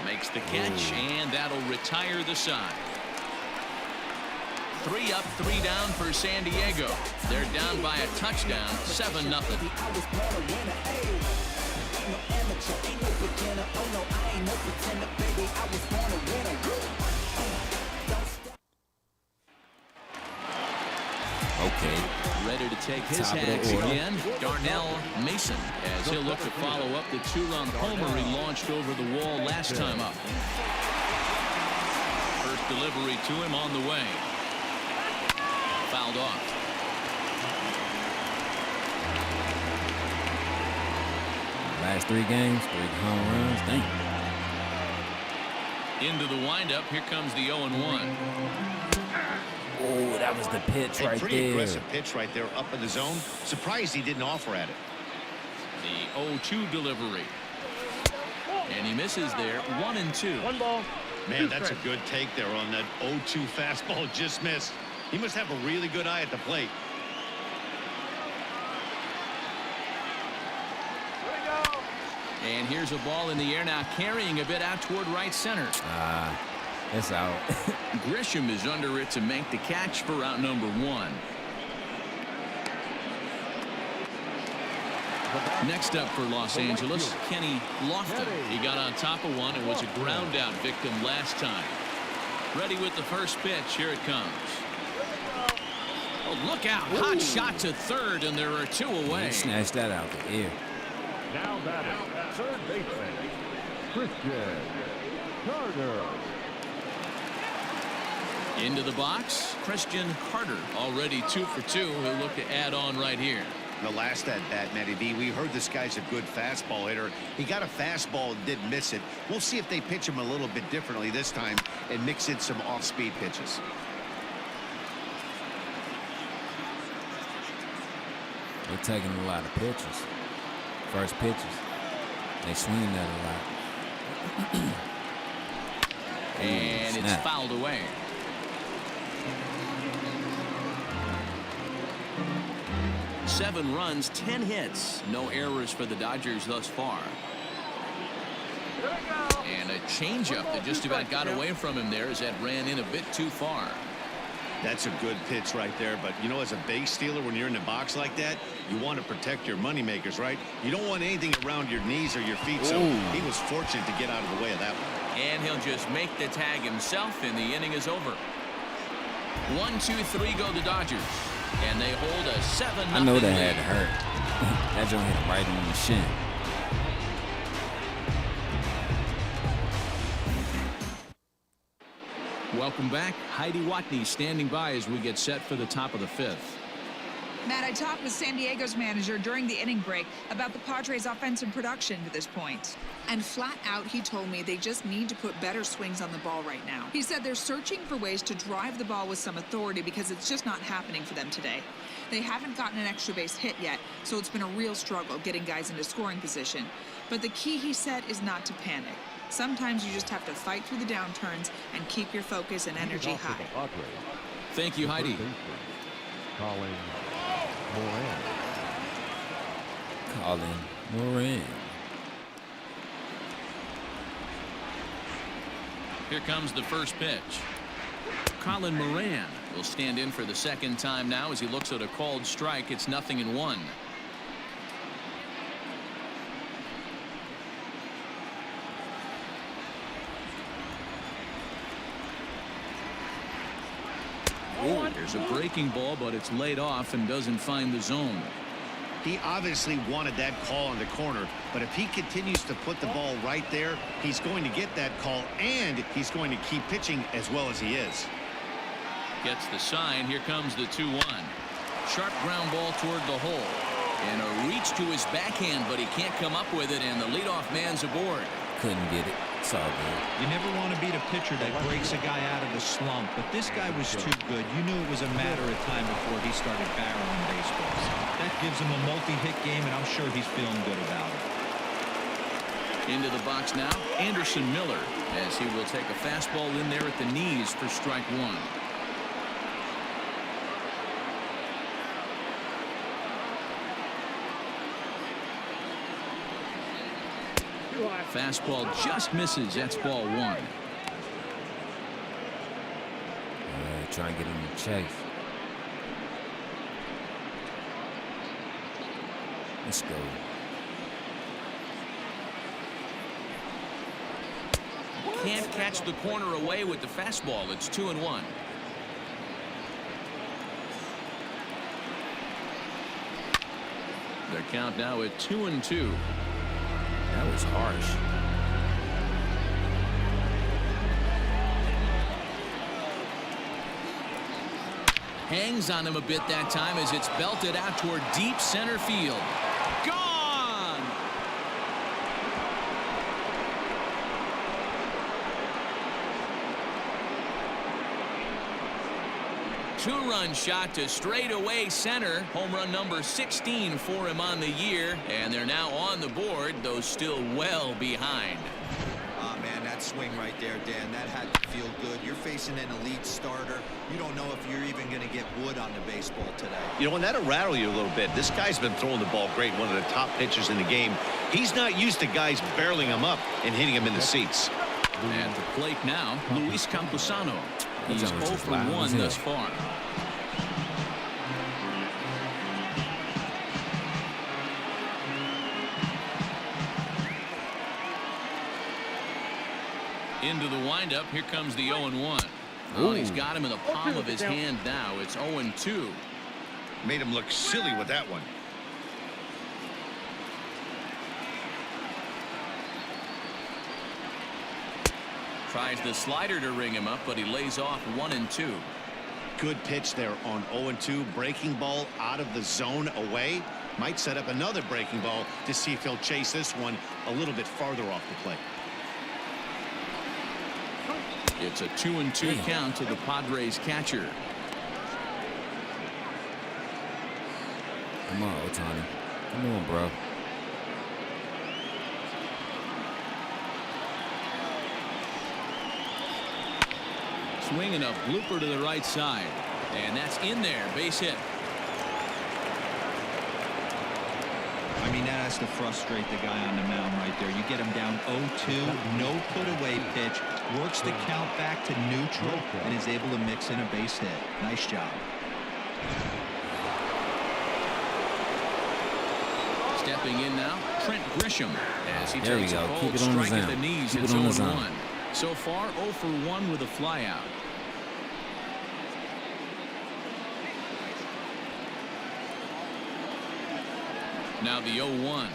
Makes the catch, and that'll retire the side. 3 up, 3 down for San Diego. They're down by a touchdown, 7-0. Okay. Ready to take his hacks again. Darnell Mason, as he'll look to follow up the 2-run homer he launched over the wall last time up. First delivery to him on the way. Fouled off. Last 3 games, 3 home runs. Dang. Into the windup. Here comes the 0-1. Oh, that was the pitch right there. Pretty aggressive pitch right there up in the zone. Surprised he didn't offer at it. The 0-2 delivery. And he misses there. 1-2. 1 ball. Man, that's a good take there on that 0-2 fastball. Just missed. He must have a really good eye at the plate. And here's a ball in the air now, carrying a bit out toward right center. It's out. Grisham is under it to make the catch for out number 1. Next up for Los Angeles, Kenny Lofton. He got on top of one and was a ground out victim last time. Ready with the first pitch. Here it comes. Oh, look out. Hot shot to third, and there are 2 away. He snatched that out the air. Now batting, third baseman, Christian Carter. Into the box, Christian Carter, already 2 for 2. He'll look to add on right here. The last at bat, Matty V, we heard this guy's a good fastball hitter. He got a fastball and didn't miss it. We'll see if they pitch him a little bit differently this time and mix in some off-speed pitches. They're taking a lot of pitches. First pitches. They swing that a lot. And it's fouled away. Seven runs, 10 hits. No errors for the Dodgers thus far. And a changeup that just about got away from him there as that ran in a bit too far. That's a good pitch right there, but you know, as a base stealer, when you're in the box like that, you want to protect your money makers, right? You don't want anything around your knees or your feet, so he was fortunate to get out of the way of that one. And he'll just make the tag himself, and the inning is over. 1, 2, 3 go the Dodgers, and they hold a 7-0 I know that lead. had to hurt. That joint hit right on the shin. Welcome back. Heidi Watney standing by as we get set for the top of the 5th. Matt, I talked with San Diego's manager during the inning break about the Padres' offensive production to this point. And flat out, he told me they just need to put better swings on the ball right now. He said they're searching for ways to drive the ball with some authority because it's just not happening for them today. They haven't gotten an extra base hit yet, so it's been a real struggle getting guys into scoring position. But the key, he said, is not to panic. Sometimes you just have to fight through the downturns and keep your focus and energy high. Thank you, Heidi. Colin Moran. Here comes the first pitch. Colin Moran will stand in for the second time now as he looks at a called strike. It's 0-1. There's a breaking ball, but it's laid off and doesn't find the zone. He obviously wanted that call in the corner, but if he continues to put the ball right there, he's going to get that call, and he's going to keep pitching as well as he is. Gets the sign. Here comes the 2-1. Sharp ground ball toward the hole. And a reach to his backhand, but he can't come up with it, and the leadoff man's aboard. Couldn't get it. It's all good. You never want to beat a pitcher that breaks a guy out of the slump, but this guy was too good. You knew it was a matter of time before he started barreling baseballs. That gives him a multi-hit game, and I'm sure he's feeling good about it. Into the box now, Anderson Miller, as he will take a fastball in there at the knees for strike one. Fastball just misses. That's ball one. Try and get him to chase. Let's go. Can't catch the corner away with the fastball. It's 2-1. Their count now at 2-2. That was harsh. Hangs on him a bit that time as it's belted out toward deep center field. Gone! Two-run shot to straightaway center. Home run number 16 for him on the year. And they're now on the board, though still well behind. Oh, man, that swing right there, Dan, that had to feel good. You're facing an elite starter. You don't know if you're even going to get wood on the baseball today. You know, and that'll rattle you a little bit. This guy's been throwing the ball great, one of the top pitchers in the game. He's not used to guys barreling him up and hitting him in the seats. At the plate now, Luis Campusano. He's 0 for 1 thus far. Into the windup. Here comes the 0-1. Oh, he's got him in the palm of his hand now. It's 0-2. Made him look silly with that one. Tries the slider to ring him up, but he lays off 1-2. Good pitch there on 0-2. Breaking ball out of the zone away. Might set up another breaking ball to see if he'll chase this one a little bit farther off the plate. It's a 2-2 count to the Padres catcher. Come on, Ohtani. Come on, bro. Swinging a blooper to the right side. And that's in there. Base hit. I mean, that has to frustrate the guy on the mound right there. You get him down 0-2, no put-away pitch, works the count back to neutral, and is able to mix in a base hit. Nice job. Stepping in now, Trent Grisham, as he There takes we a go. cold Keep it on the strike at zone. the knees. Keep It's it on the 0-1. zone. So far, 0 for 1 with a flyout. Now the 0-1.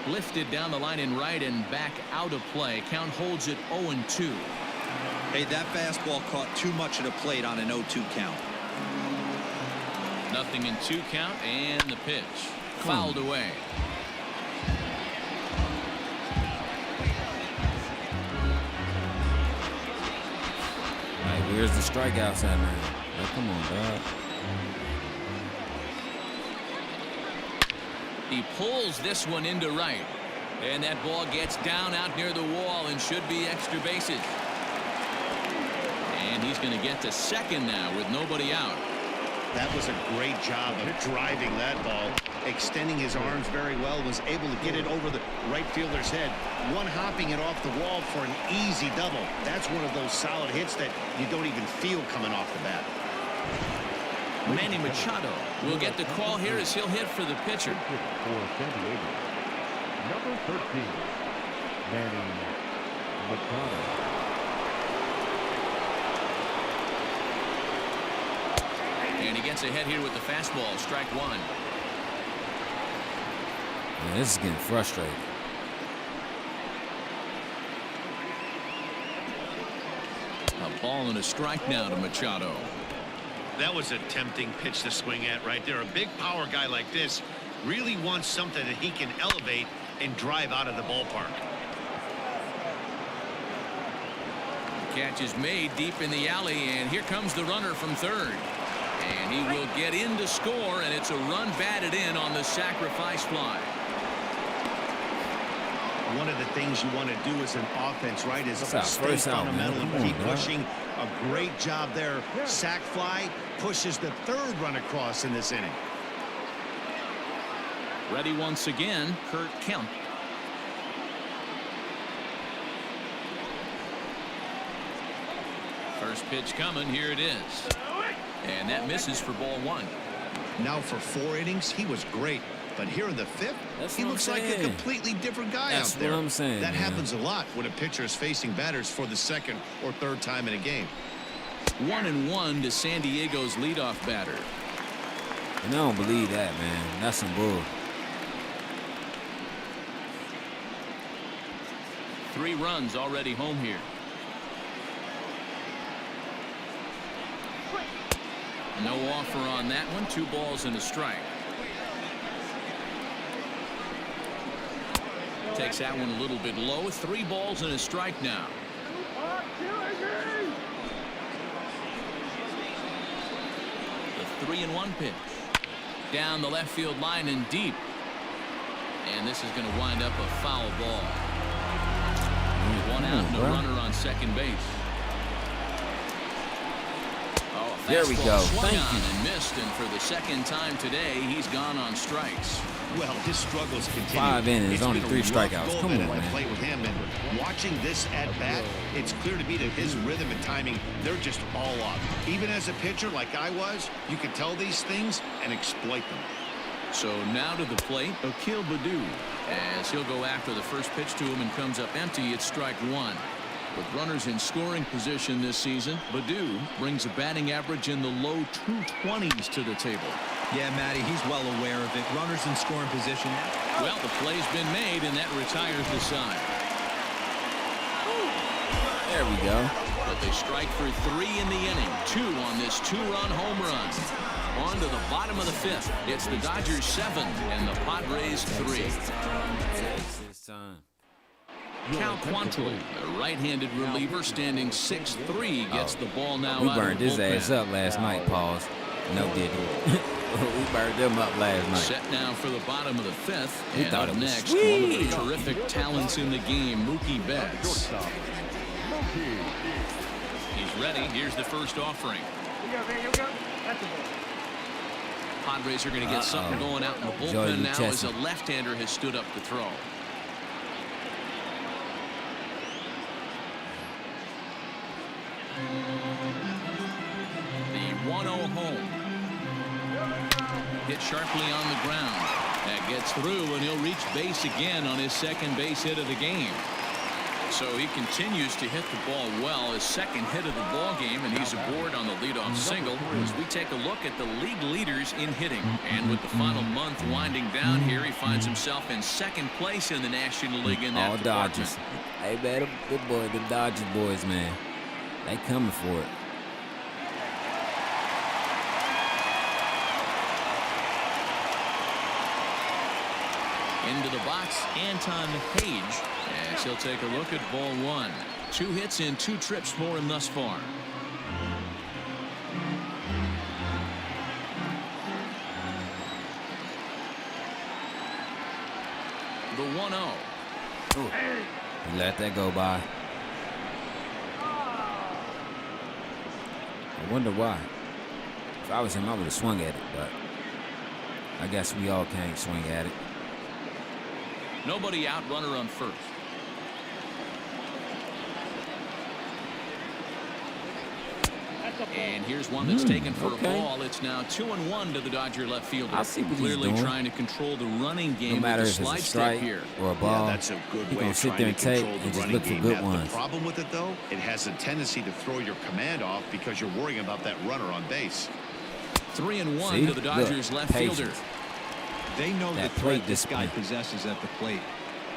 Lifted down the line in right and back out of play. Count holds it 0-2. Hey, that fastball caught too much of the plate on an 0-2 count. Nothing in 2 count, and the pitch fouled away. Like, where's the strikeouts at, man? Like, come on, dog. He pulls this one into right, and that ball gets down out near the wall and should be extra bases. And he's going to get to second now with nobody out. That was a great job of driving that ball, extending his arms very well, was able to get it over the right fielder's head, one-hopping it off the wall for an easy double. That's one of those solid hits that you don't even feel coming off the bat. Manny Machado will get the call here as he'll hit for the pitcher. For San Diego, number 13, Manny Machado. And he gets ahead here with the fastball. Strike 1. Man, this is getting frustrating. A ball and a strike now to Machado. That was a tempting pitch to swing at right there. A big power guy like this really wants something that he can elevate and drive out of the ballpark. The catch is made deep in the alley, and here comes the runner from third. And he will get in to score, and it's a run batted in on the sacrifice fly. One of the things you want to do as an offense, right, is stay First out, fundamental man. and keep Come on, pushing. A great job there. Sac fly pushes the third run across in this inning. Ready once again, Kurt Kemp. First pitch coming. Here it is. And that misses for ball 1. Now for 4 innings, he was great. But here in the 5th, he looks like a completely different guy out there. That's what I'm saying. That man. happens a lot when a pitcher is facing batters for the 2nd or 3rd time in a game. 1-1 to San Diego's leadoff batter. And I don't believe that, man. That's some bull. 3 runs already home here. No offer on that one. 2 balls and a strike. Takes that one a little bit low. 3 balls and a strike now. The 3-1 pitch. Down the left field line and deep. And this is going to wind up a foul ball. 1 out and a runner on second base. There we go. Thank you. And you. missed, and for the 2nd time today, he's gone on strikes. Well, his struggles continue. 5 innings, It's only been 3 a rough strikeouts. go Come of it on, at the man. plate with him, and watching this at bat, it's clear to me that his rhythm and timing, they're just all off. Even as a pitcher like I was, you could tell these things and exploit them. So now to the plate, Akil Baddoo, as he'll go after the first pitch to him and comes up empty. It's strike 1. With runners in scoring position this season, Baddoo brings a batting average in the low 220s to the table. Yeah, Matty, he's well aware of it. Runners in scoring position. Well, the play's been made, and that retires the side. There we go. But they strike for 3 in the inning. 2 on this 2-run home run. On to the bottom of the 5th. It's the Dodgers 7 and the Padres 3. It's time. Cal Quantrill, the right-handed reliever, standing 6'3", gets the ball now. We out burned of the his ass bullpen. up last night, Pauls. No didn't. We burned them up last night. Set now for the bottom of the 5th. We And thought up it was next, sweet. one of the terrific talents in the game, Mookie Betts. Shortstop, Mookie. He's ready. Here's the first offering. Padres are going to get something going out in the Joey bullpen now as a Chestnut. left-hander has stood up to throw. The 1-0 home. Hit sharply on the ground. That gets through, and he'll reach base again on his second base hit of the game. So he continues to hit the ball well, his second hit of the ball game, and he's aboard on the leadoff single as we take a look at the league leaders in hitting. And with the final month winding down here, he finds himself in second place in the National League in that All department. Dodgers. Hey, man, them boy, the Dodgers boys, man. They coming for it. Into the box, Anton Page, as he'll take a look at ball 1. 2 hits in 2 trips for him thus far. The 1-0. He let that go by. I wonder why. If I was him, I would have swung at it, but I guess we all can't swing at it. Nobody out, runner on first. And here's one that's taken for a ball. It's now 2-1 to the Dodger left fielder. I see what he's Clearly doing. trying to control the running game. No matter with if the it's slide a step strike here. or a ball, Yeah, that's a good he way gonna of sit trying there to and take control and the just running look for game. good Now, ones. the problem with it, though, it has a tendency to throw your command off because you're worrying about that runner on base. 3-1 See? to the Dodgers Look, left fielder. patience. They know the That threat plate this guy discipline. possesses at the plate.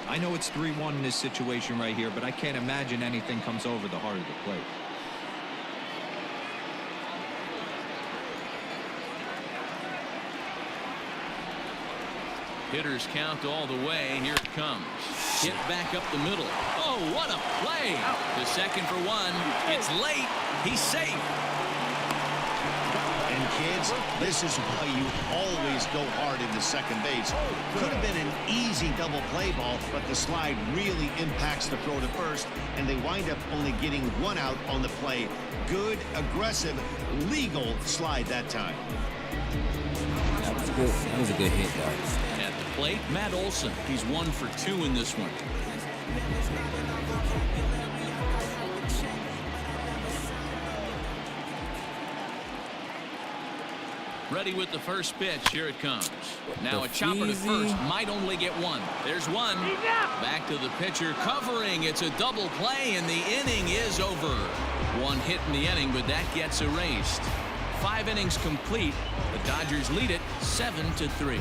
I know it's 3-1 in this situation right here, but I can't imagine anything comes over the heart of the plate. Hitters count all the way. Here it comes. Hit back up the middle. Oh, what a play. The second for 1. It's late. He's safe. And kids, this is why you always go hard into second base. Could have been an easy double play ball, but the slide really impacts the throw to first, and they wind up only getting 1 out on the play. Good, aggressive, legal slide that time. That was good. That was a good hit, though. At the plate, Matt Olson. He's 1 for 2 in this one. Ready with the first pitch. Here it comes. Now a chopper to first. Might only get 1. There's 1. Back to the pitcher. Covering. It's a double play, and the inning is over. 1 hit in the inning, but that gets erased. 5 innings complete. The Dodgers lead it 7-3.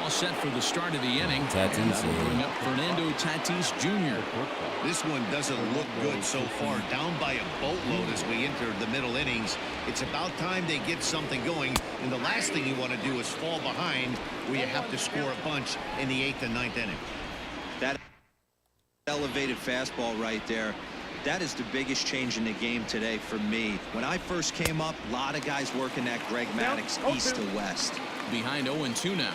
All set for the start of the inning. Tatis, And that'll bring up Fernando Tatis Jr. This one doesn't look good so far. Down by a boatload as we enter the middle innings. It's about time they get something going. And the last thing you want to do is fall behind where you have to score a bunch in the 8th and 9th inning. That elevated fastball right there, that is the biggest change in the game today for me. When I first came up, a lot of guys working that Greg Maddux east to west. Behind 0-2 now.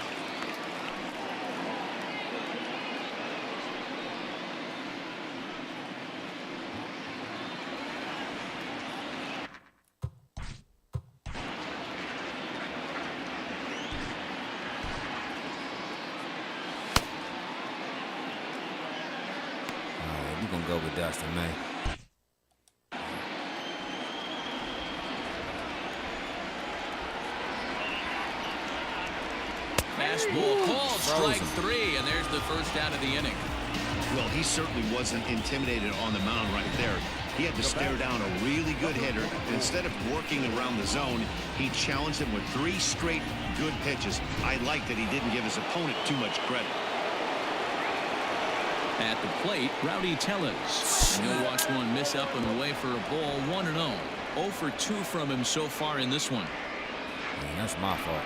We're going to go with Dustin, man. Fastball called, strike Frozen. 3, and there's the first out of the inning. Well, he certainly wasn't intimidated on the mound right there. He had to stare down a really good hitter, and instead of working around the zone, he challenged him with 3 straight good pitches. I like that he didn't give his opponent too much credit. At the plate, Rowdy Tellez. And he'll watch one miss up and away for a ball. 1-0. 0 for 2 from him so far in this one. Man, that's my fault.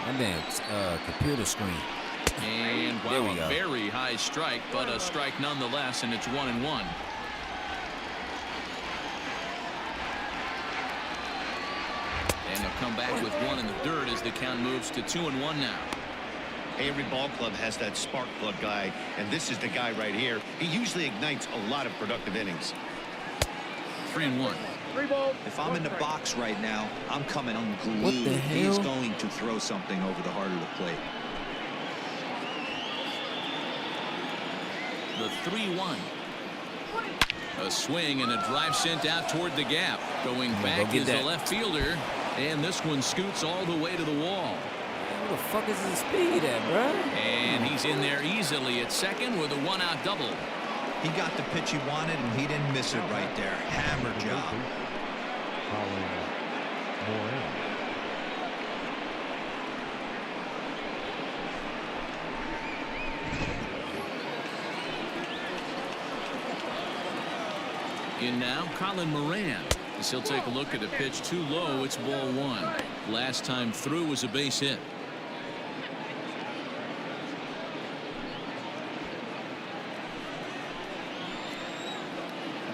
My damn computer screen. And There we wow, go. a very high strike, but a strike nonetheless, and it's 1-1. And they'll come back with one in the dirt as the count moves to 2-1 now. Every ball club has that spark plug guy, and this is the guy right here. He usually ignites a lot of productive innings. 3-1. If I'm in the box right now, I'm coming unglued. What the He's hell? going to throw something over the heart of the plate. The 3-1. A swing and a drive sent out toward the gap. Going back get is the that. left fielder, and this one scoots all the way to the wall. Where the fuck is his speed at, bro? And he's in there easily at second with a one-out double. He got the pitch he wanted, and he didn't miss it right there. Hammer job. In now, Colin Moran. As he'll take a look at a pitch too low, it's ball 1. Last time through was a base hit.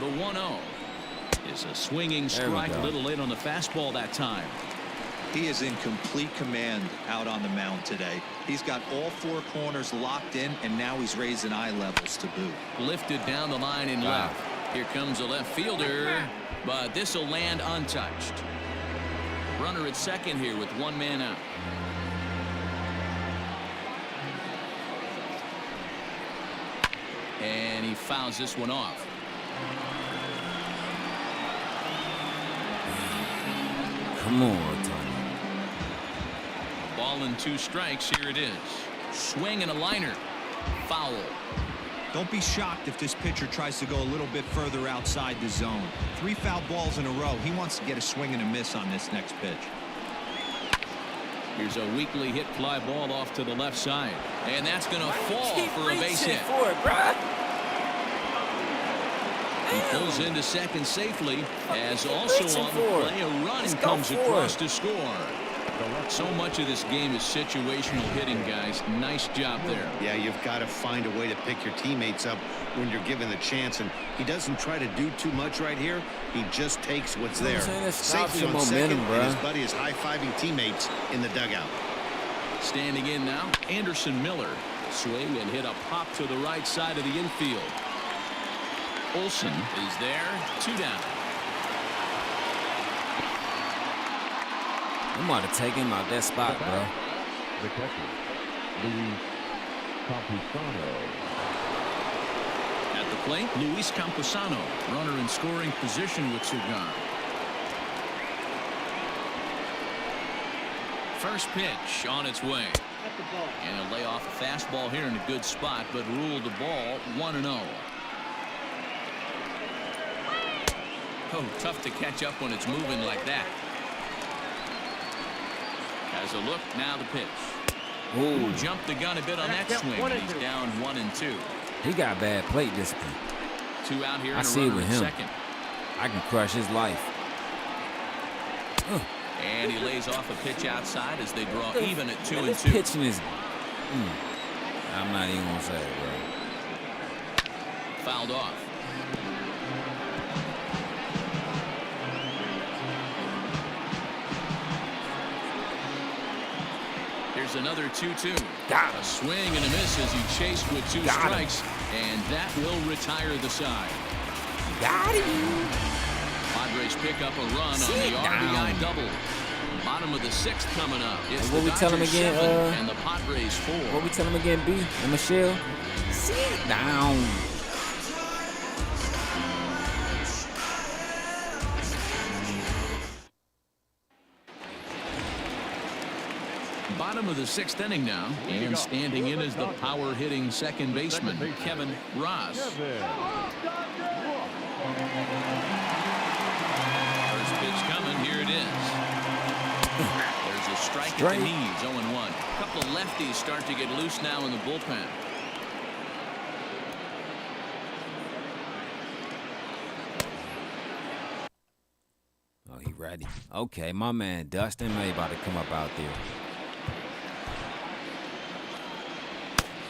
The 1-0 is a swinging strike, a little late on the fastball that time. He is in complete command out on the mound today. He's got all 4 corners locked in, and now he's raising eye levels to boot. Lifted down the line in left. Here comes a left fielder, but this will land untouched. Runner at second here with 1 man out. And he fouls this one off. Come on, Tony. Ball and 2 strikes. Here it is. Swing and a liner. Foul. Don't be shocked if this pitcher tries to go a little bit further outside the zone. 3 foul balls in a row. He wants to get a swing and a miss on this next pitch. Here's a weakly hit fly ball off to the left side. And that's going to fall for a base hit. For it, bro. He pulls into second safely, as also on the play a run comes across to score. So much of this game is situational hitting, guys. Nice job there. Yeah, you've got to find a way to pick your teammates up when you're given the chance, and he doesn't try to do too much right here. He just takes what's there. Safely on second, and his buddy is high-fiving teammates in the dugout. Standing in now, Anderson Miller. Swing and hit a pop to the right side of the infield. Olsen is there, 2 down. I'm about to take him out that spot, bro. The catcher, Luis Campusano. At the plate, Luis Campusano, runner in scoring position with 2 gone. First pitch on its way. And he'll lay off a fastball here in a good spot, but ruled the ball 1-0. Oh, tough to catch up when it's moving like that. Has a look, now the pitch. Ooh, jumped the gun a bit on that swing. He's down 1-2. He got bad plate discipline. 2 out here. I see it with him. Second. I can crush his life. And he lays off a pitch outside as they draw even at 2-2. Pitching is. I'm not even gonna say it, bro. Fouled off. Here's another 2-2. Got a swing and a miss as he chased with 2 strikes, and that will retire the side. Got him. Padres pick up a run on the RBI double. Bottom of the 6th coming up. It's what the we tell him Dodgers again? 7 and the Padres 4. What we tell him again, B and Michelle? Sit down. Bottom of the 6th inning now, and standing in is the power-hitting second baseman, Kevin Ross. First pitch coming, here it is. There's a strike straight. The knees, 0-1. A couple of lefties start to get loose now in the bullpen. Oh, he ready. Okay, my man Dustin May about to come up out there.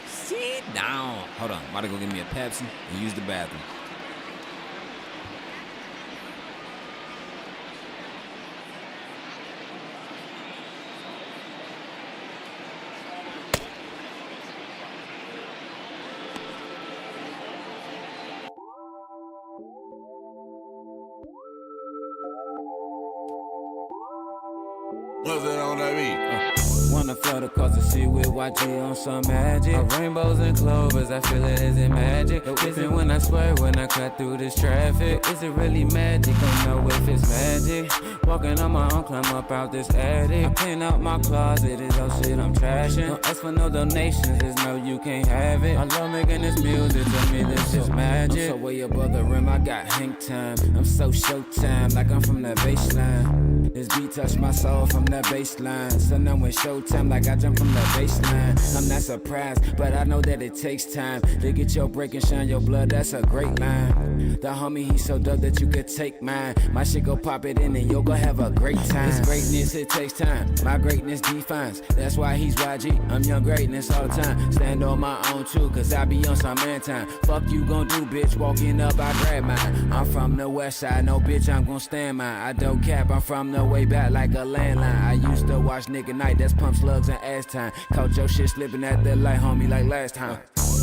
Sit down. Hold on. I'm about to go get me a Pepsi and use the bathroom. What's that on that beat? Wanna float across the sea with YG on some magic. Rainbows and clovers, I feel it, is it magic? Is it when I swerve, when I cut through this traffic? Is it really magic? Don't know if it's magic. Walking on my own, climb up out this attic. I clean out my closet, it's all shit I'm trashing. Don't ask for no donations, there's no you can't have it. I love making this music, to me this is magic. I'm so way above the rim, I got hang time. I'm so showtime, like I'm from that baseline. This beat touched my soul from that baseline. So now when showtime, like I jump from the baseline. I'm not surprised, but I know that it takes time to get your break and shine your blood. That's a great line. The homie, he's so dope that you could take mine. My shit go pop it in and you'll go have a great time. This greatness, it takes time. My greatness defines. That's why he's YG. I'm young greatness all the time. Stand on my own too, cause I be on some man time. Fuck you gon' do, bitch. Walking up, I grab mine. I'm from the west side, no bitch, I'm gon' stand mine. I don't cap, I'm from the way back like a landline. I used to watch Nigga Night, that's pump slugs and ass time. Caught your shit slipping at the light, homie, like last time.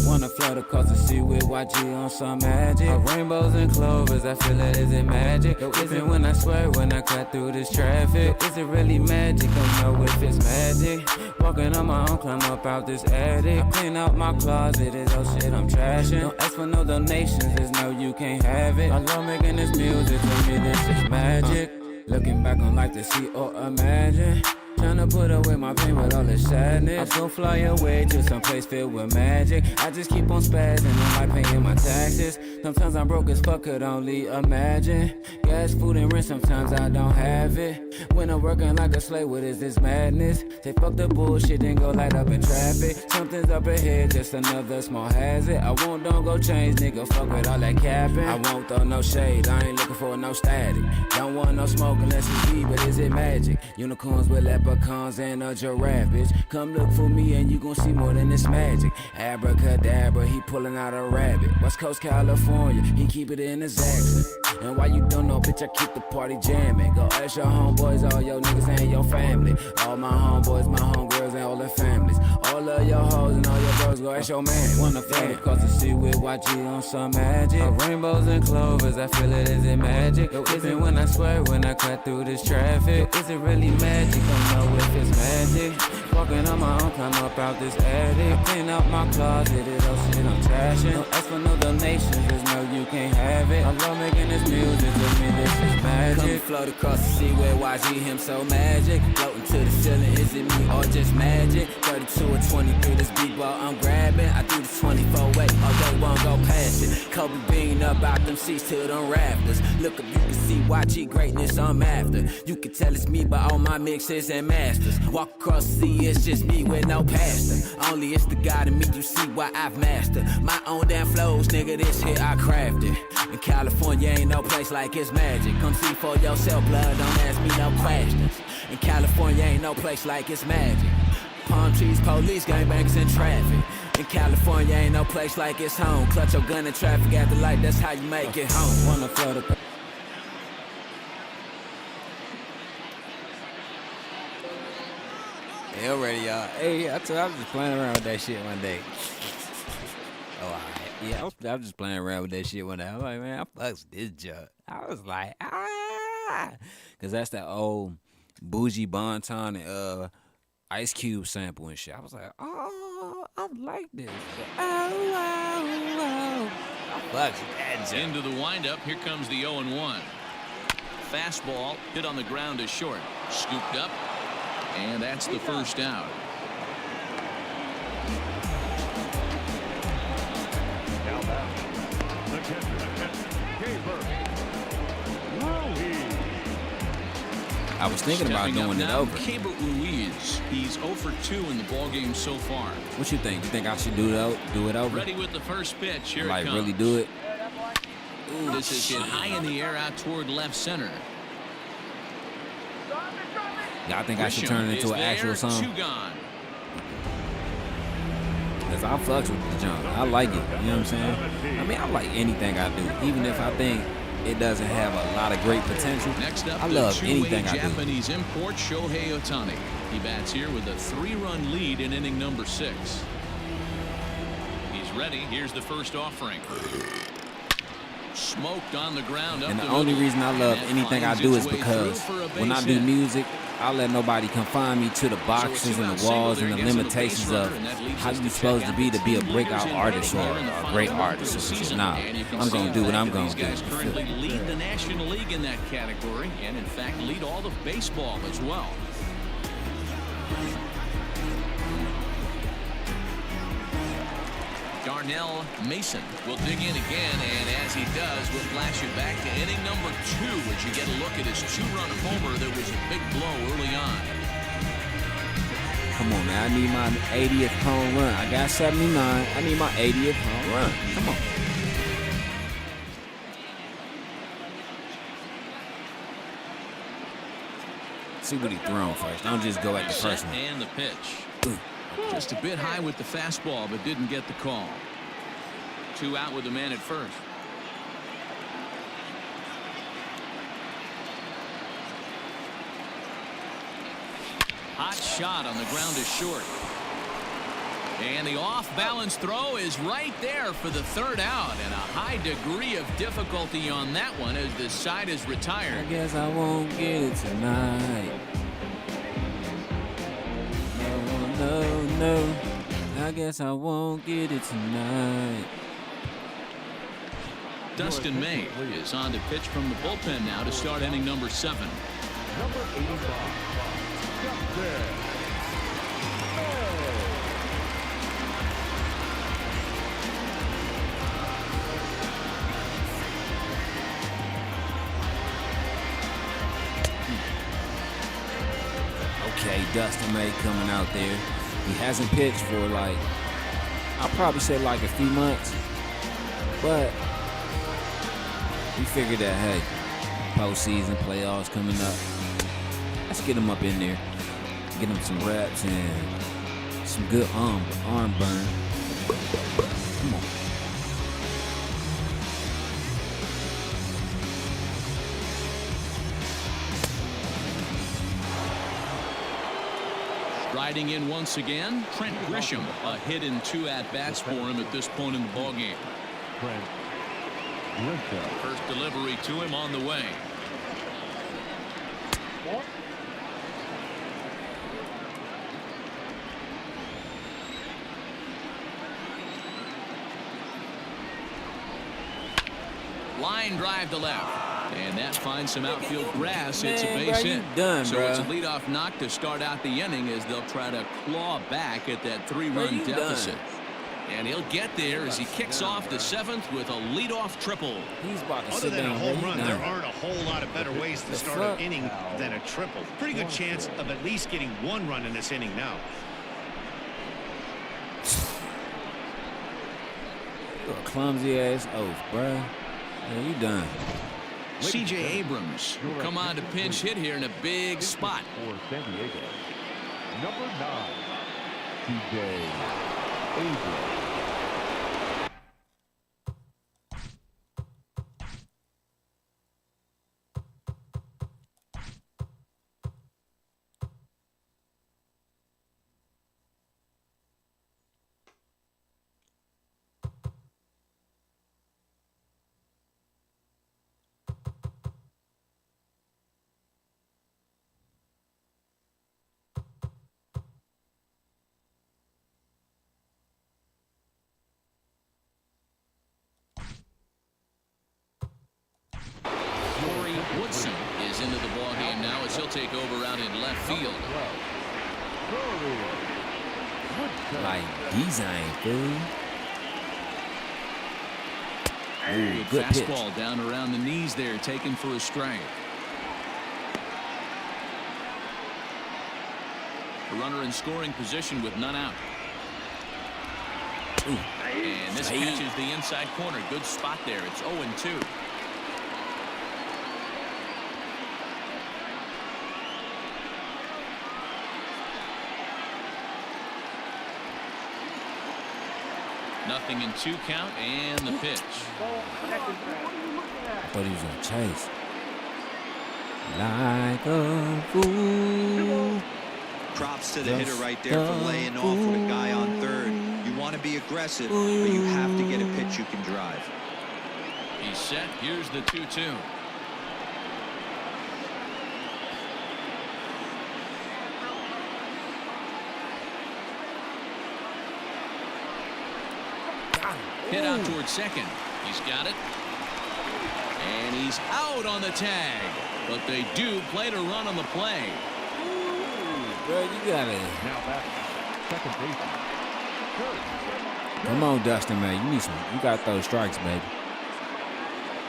Wanna float across the sea with YG on some magic. Rainbows and clovers, I feel it, is it magic? Is it when I swerve, when I cut through this traffic? Is it really magic? Don't know if it's magic. Walking on my own, climb up out this attic. I clean out my closet, it's all shit I'm trashing. Don't ask for no donations, there's no you can't have it. I love making this music, to me this is magic. Looking back on life to see or imagine. Tryna put away my pain with all this sadness. I'm gon' fly away to some place filled with magic. I just keep on spazzing on my paying my taxes. Sometimes I'm broke as fuck, could only imagine. Gas, food, and rent, sometimes I don't have it. When I'm working like a slave, what is this madness? Say fuck the bullshit and go light up in traffic. Something's up ahead, just another small hazard. I won't, don't go change, nigga, fuck with all that capping. I won't throw no shade, I ain't looking for no static. Don't want no smoke unless it's weed, but is it magic? Unicorns with leprechauns and a giraffe, bitch. Come look for me and you gon' see more than this magic. Abracadabra, he pulling out a rabbit. West Coast California, he keep it in his accent. And why you don't know, bitch, I keep the party jamming. Go ask your homeboys, all your niggas and your family. All my homeboys, my homegirls and all their families. All of your hoes and all your bros, go ask your man. Wanna float across the sea with YG on some magic. Rainbows and clovers, I feel it, is it magic? Is it when I swerve, when I cut through this traffic? Is it really magic? Don't know if it's magic. Walking on my own, climb up out this attic. I clean out my closet, it's all shit I'm trashing. Don't ask for no donations, there's no you can't have it. I love making this music, to me this is magic. Come float across the sea with YG, him so magic. Floating to the ceiling, is it me or just magic? 32 or 23, this beat ball I'm grabbing. I do the 24 way, all day won't go past it. Kobe Bean up out them seats to them rafters. Look up, you can see YG greatness I'm after. You can tell it's me by all my mixes and masters. Walk across the sea, it's just me with no pastor. Only it's the God in me, you see why I've mastered my own damn flows, nigga, this shit I crafted. In California ain't no place like it's magic. Come see for yourself, blood, don't ask me no questions. In California ain't no place like it's magic. Palm trees, police, gangbangers, and traffic. In California ain't no place like it's home. Clutch your gun in traffic at the light, that's how you make it home. Wanna float across. Hey, already, y'all. Hey, I was just playing around with that shit one day. Oh, all right. Yeah, I was just playing around with that shit one day. I was like, man, I fucks this junk. I was like, because that's that old Bougie Bonton and Ice Cube sample and shit. I was like, oh, I like this. Oh. I fucks that junk. Into the windup, here comes the 0-1. Fastball hit on the ground is short. Scooped up. And that's the first out. Now back, the catcher, I was thinking about doing it over. Keibert Ruiz. He's 0 for 2 in the ballgame so far. What you think? You think I should do it over? Ready with the first pitch. Here like it comes. really do it? Ooh, this is hit high in the air out toward left center. Yeah, I think I should turn it into an actual song. 2 gone. Cause I fucks with the junk. I like it. You know what I'm saying? I mean, I like anything I do, even if I think it doesn't have a lot of great potential. Next up, I love the anything I do. Japanese import Shohei Ohtani. He bats here with a 3-run lead in inning number 6. He's ready. Here's the first offering. Smoked on the ground. And the only reason I love anything I do is because when I do music, I let nobody confine me to the boxes and the walls and the limitations of how you're supposed to be a breakout artist or a great artist. So, nah, I'm going to do what I'm going to do. Currently lead the National League in that category and, in fact, lead all of baseball as well. Darnell Mason will dig in again, and as he does, we'll flash you back to inning number 2 as you get a look at his 2-run homer that was a big blow early on. Come on, man. I need my 80th home run. I got 79. I need my 80th home run. Come on. See what he thrown first. Don't just go at the first one. And the pitch. Ooh. Just a bit high with the fastball, but didn't get the call. 2 out with the man at first. Hot shot on the ground is short. And the off-balance throw is right there for the 3rd out, and a high degree of difficulty on that one as the side is retired. I guess I won't get it tonight. No, I guess I won't get it tonight. Dustin May is on to pitch from the bullpen now to start inning number 7. Number 85, Dustin. Okay, Dustin May coming out there. He hasn't pitched for like, I'll probably say like a few months. But we figured that, hey, postseason, playoffs coming up. Let's get him up in there. Get him some reps and some good arm burn. Come on. Riding in once again, Trent Grisham. A hit in 2 at-bats for him at this point in the ballgame. First delivery to him on the way. Line drive to left. And that finds some outfield grass. It's a base hit. So it's a leadoff knock to start out the inning as they'll try to claw back at that 3-run deficit. And he'll get there as he kicks off the 7th with a leadoff triple. He's about to Other than a home run, there aren't a whole lot of better ways to start an inning than a triple. Pretty good chance of at least getting 1 run in this inning now. You're a clumsy ass oaf, bruh. Yeah, you done. C.J. Abrams will come on to pinch hit here in a big spot. For San Diego, number 9, C.J. Abrams. Woodson is into the ballgame now as he'll take over out in left field. Like design, dude. Ooh, good fastball pitch. down around the knees there, taken for a strike. A runner in scoring position with none out. Ooh. And this catches the inside corner. Good spot there. It's 0-2. Nothing in 2 count, and the pitch. I thought he was going to chase. Like a fool. Props to the hitter right there for laying off with a guy on third. You want to be aggressive, but you have to get a pitch you can drive. He's set. Here's the 2-2. Hit out towards second. He's got it. And he's out on the tag. But they do play to run on the play. Ooh, bro, you got it. Now back, second baseman. Come on, Dustin, man. You need some. You got those strikes, baby.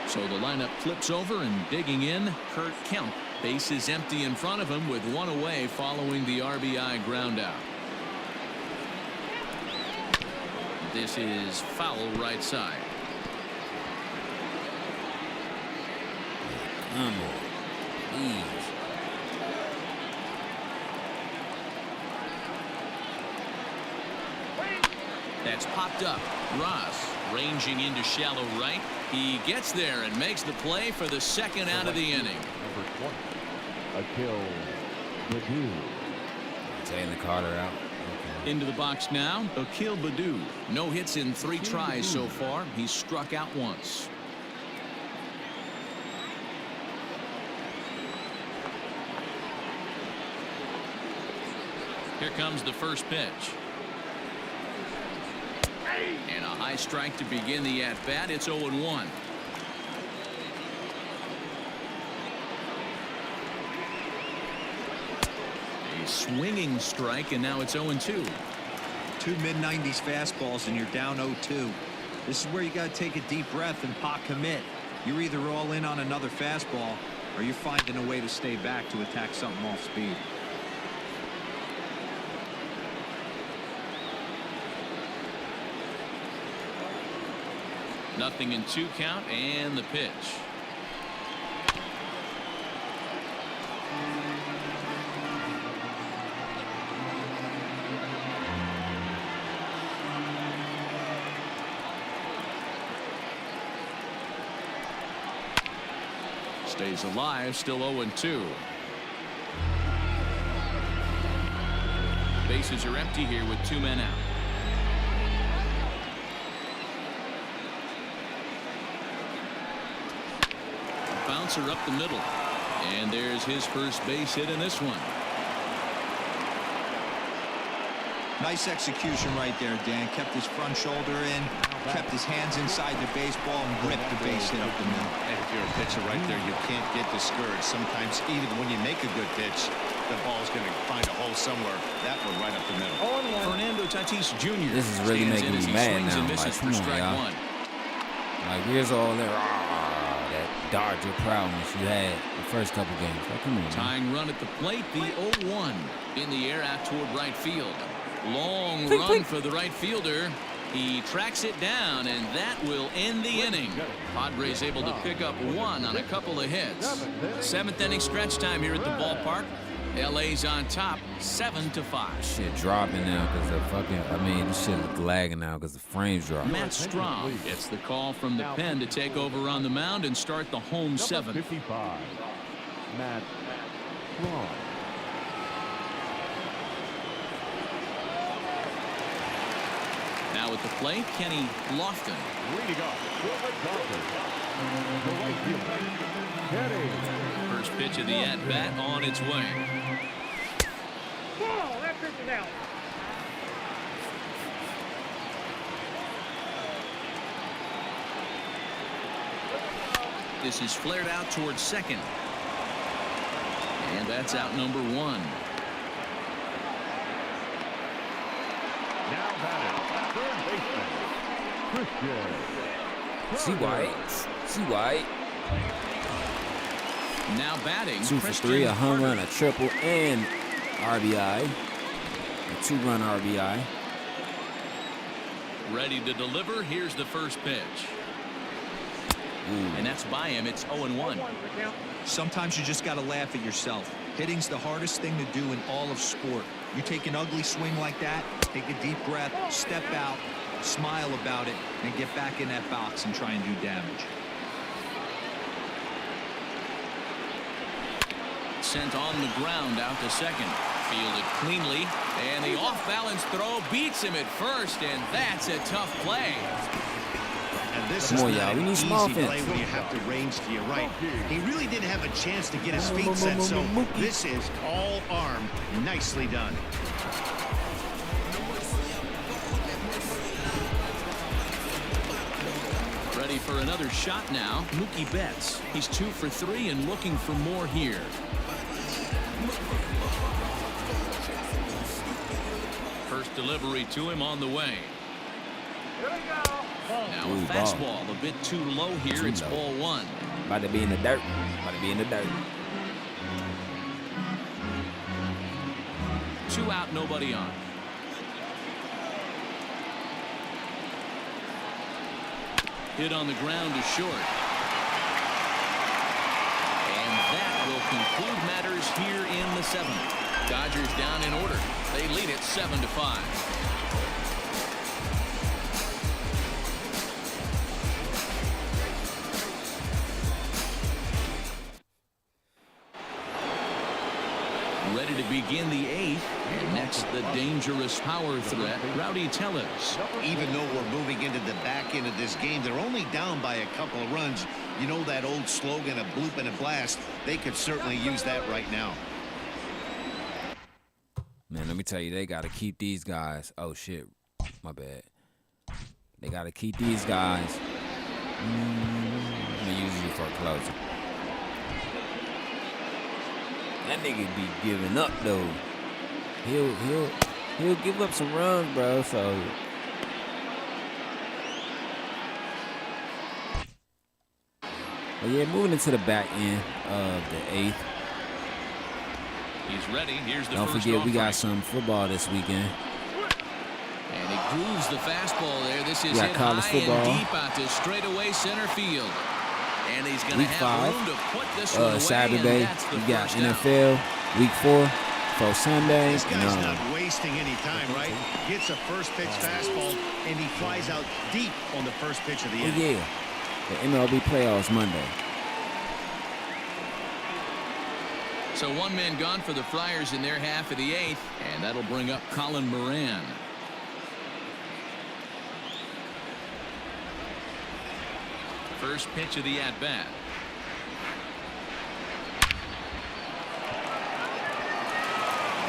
So the lineup flips over and digging in. Kurt Kemp. Base is empty in front of him with 1 away following the RBI ground out. This is foul right side. Come on. Please. That's popped up. Ross ranging into shallow right. He gets there and makes the play for the second out of the inning. Number 20, Akil Baddoo. Taking the Carter out. Into the box now, Akil Baddoo. No hits in 3 tries so far. He's struck out once. Here comes the first pitch. And a high strike to begin the at-bat. It's 0-1. A swinging strike, and now it's 0-2. 2 mid-90s fastballs, and you're down 0-2. This is where you got to take a deep breath and pot commit. You're either all in on another fastball, or you're finding a way to stay back to attack something off speed. Nothing in 2 count, and the pitch. Stays alive, still 0-2. Bases are empty here with 2 men out. Bouncer up the middle. And there's his first base hit in this one. Nice execution right there, Dan. Kept his front shoulder in, kept his hands inside the baseball, and ripped the base hit up the middle. And if you're a pitcher right there, you can't get discouraged. Sometimes even when you make a good pitch, the ball's going to find a hole somewhere. That one right up the middle. Fernando Tatis Jr. This is really making me mad now. Like, come on, y'all. Like, where's all that Dodger prowess you had the first couple games? Like, come on, man. Tying run at the plate, the 0-1 in the air out toward right field. Long run for the right fielder. He tracks it down, and that will end the inning. Padres able to pick up 1 on a couple of hits. 7th inning stretch time here at the ballpark. LA's on top, 7-5. Shit dropping now because the fucking, this shit is lagging now because the frames dropping. Matt Strahm gets the call from the pen to take over on the mound and start the home 7th. 55, Matt Strahm. Now at the plate, Kenny Lofton. Leading off for the Dodgers, the right fielder, Kenny. First pitch of the at-bat on its way. Ball, that pitch is out. This is flared out towards second. And that's out number 1. Now batting, third baseman, See White. Now batting, 2 for 3, a home run, a triple, and RBI. A 2-run RBI. Ready to deliver. Here's the first pitch. And that's by him. It's 0-1. Sometimes you just got to laugh at yourself. Hitting's the hardest thing to do in all of sport. You take an ugly swing like that, take a deep breath, step out, smile about it, and get back in that box and try and do damage. Sent on the ground out to second. Fielded cleanly, and the off-balance throw beats him at first, and that's a tough play. And this Come is on, not y'all. We an need easy small play fence. when you have to range to your right. He really didn't have a chance to get his feet set, so this is all arm. Nicely done. Ready for another shot now. Mookie Betts. He's 2 for 3 and looking for more here. First delivery to him on the way. Now a fastball a bit too low here. It's ball 1. About to be in the dirt. About to be in the dirt. 2 out, nobody on. Hit on the ground to short. And that will conclude matters here in the 7th. Dodgers down in order. They lead it 7-5. Ready to begin the 8th. And next, the dangerous power threat, Rowdy Tellez. Even though we're moving into the back end of this game, they're only down by a couple of runs. You know that old slogan, a bloop and a blast. They could certainly use that right now. Man, let me tell you, they got to keep these guys. Oh, shit. My bad. They got to keep these guys. I'm going to use you for a closer. That nigga be giving up, though. He'll give up some runs, bro, so... But yeah, moving into the back end of the 8th. He's ready. Here's the Don't first forget, we got offering. some football this weekend. And he grooves the fastball there. This is got hit college high football. and deep out to straightaway center field. And he's going to Week have 5, room to put this one away. Saturday, And that's the you got first down. NFL, Week 4, for Sunday. This guy's and, not wasting any time, right? Gets a first pitch fastball, and he flies out deep on the first pitch of the oh, inning. yeah, the MLB playoffs Monday. So 1 man gone for the Friars in their half of the 8th. And that'll bring up Colin Moran. First pitch of the at-bat.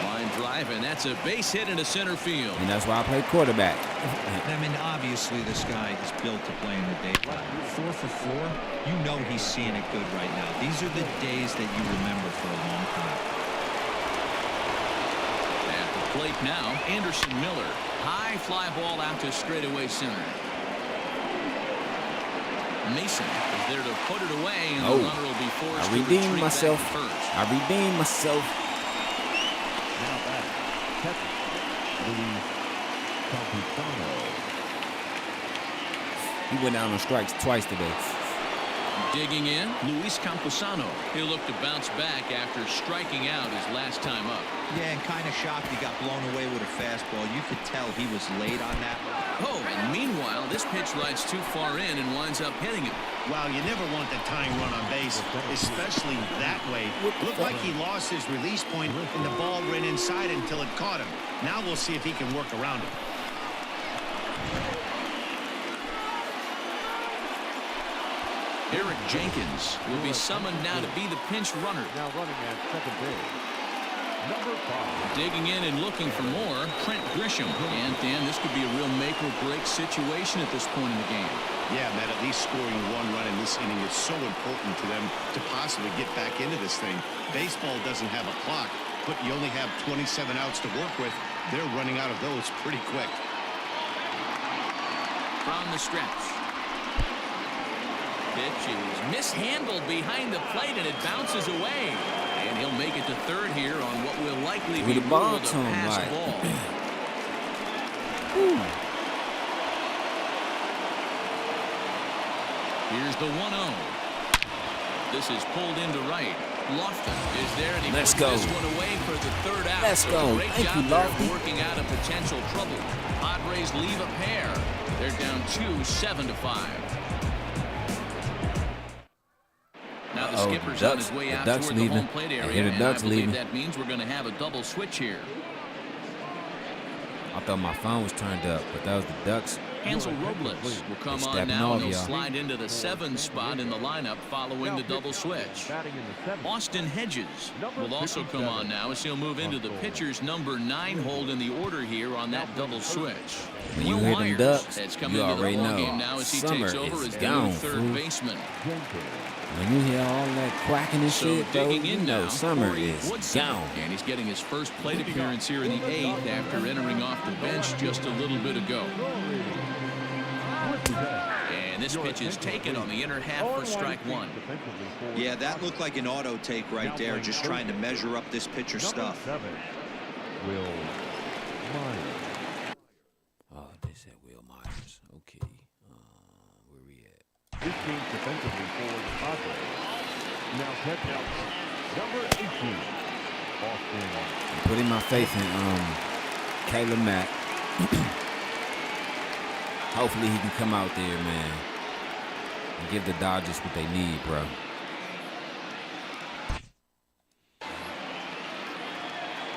Line drive, and that's a base hit into center field. And that's why I play quarterback. I mean, obviously this guy is built to play in the daytime. 4 for 4, you know he's seeing it good right now. These are the days that you remember for a long time. At the plate now, Anderson Miller. High fly ball out to straightaway center. Mason is there to put it away, and the runner will be forced to retreat back to first. I redeemed myself. Now back, catcher, Luis Campusano. He went down on strikes twice today. Digging in, Luis Campusano. He'll look to bounce back after striking out his last time up. Yeah, and kind of shocked he got blown away with a fastball. You could tell he was late on that one. Oh, and meanwhile, this pitch rides too far in and winds up hitting him. Wow, you never want the tying run on base, especially that way. Looked like he lost his release point, and the ball ran inside until it caught him. Now we'll see if he can work around it. Eric Jenkins will be summoned now to be the pinch runner. Now running at second base, number 5. Digging in and looking for more, Trent Grisham. And, Dan, this could be a real make-or-break situation at this point in the game. Yeah, Matt, at least scoring 1 run in this inning is so important to them to possibly get back into this thing. Baseball doesn't have a clock, but you only have 27 outs to work with. They're running out of those pretty quick. From the stretch. Pitch is mishandled behind the plate, and it bounces away. And he'll make it to third here on what will likely With be the ball ruled a to him, pass right. ball. Here's the 1-0. This is pulled into right. Lofton is there, and he Let's puts go. this one away for the third out. Let's So go. Great Thank job you, there Lofty. working out of potential trouble. Padres leave a pair. They're down 7-5. Now the skipper's on his way out toward the home plate area, and I believe that means we're going to have a double switch here. I thought my phone was turned up, but that was the Ducks. Hansel Robles will come on now, and he'll slide into the 7 spot in the lineup following the double switch. Austin Hedges will also come on now as he'll move into the pitcher's number 9 hold in the order here on that double switch. When you Will hear them Myers Ducks, has come you into the already know. ballgame now as he Summer takes over is as gone, new third fool. baseman. When you hear all that quacking and So shit, though, digging you in know now, Summer Corey is Woodson. gone. And he's getting his first plate appearance here in the 8th after entering off the bench just a little bit ago. And this pitch is taken on the inner half for strike 1. Yeah, that looked like an auto take right there, just trying to measure up this pitcher stuff. Will Myers. Oh, they said Will Myers. Okay. Where we at? This team defensively for the Padres. Now catch out number 18, Austin. I'm putting my faith in Caleb Mack. Hopefully he can come out there, man, and give the Dodgers what they need, bro.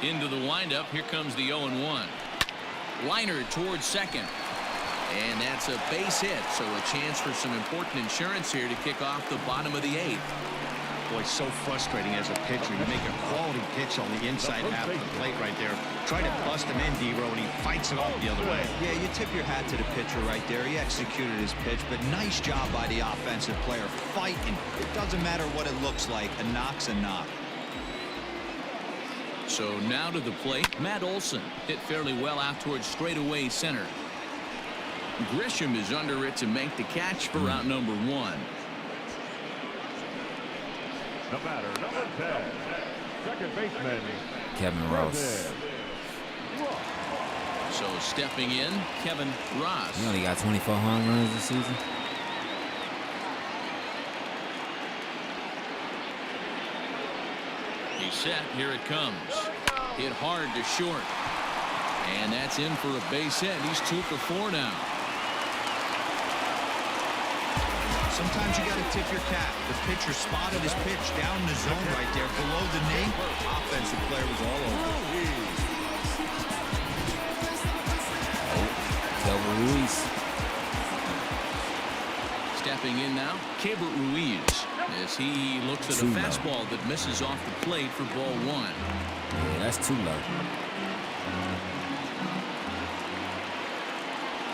Into the windup. Here comes the 0-1. Liner towards second. And that's a base hit, so a chance for some important insurance here to kick off the bottom of the 8th. Boy, so frustrating as a pitcher. You make a quality pitch on the inside half of the plate right there. Try to bust him in, D-Row, and he fights it off the other way. Yeah, you tip your hat to the pitcher right there. He executed his pitch, but nice job by the offensive player fighting. It doesn't matter what it looks like. A knock's a knock. So now to the plate, Matt Olson hit fairly well out towards straightaway center. Grisham is under it to make the catch for out number 1. The batter, number 10, second baseman, Kevin Ross. So stepping in, Kevin Ross. He only got 24 home runs this season. He's set. Here it comes. Hit hard to short. And that's in for a base hit. He's 2 for 4 now. Sometimes you got to tip your cap. The pitcher spotted his pitch down in the zone right there below the knee. Offensive player was all over. Kelvin Ruiz. Stepping in now, Keibert Ruiz, as he looks at a fastball that misses off the plate for ball 1. Yeah, that's too low.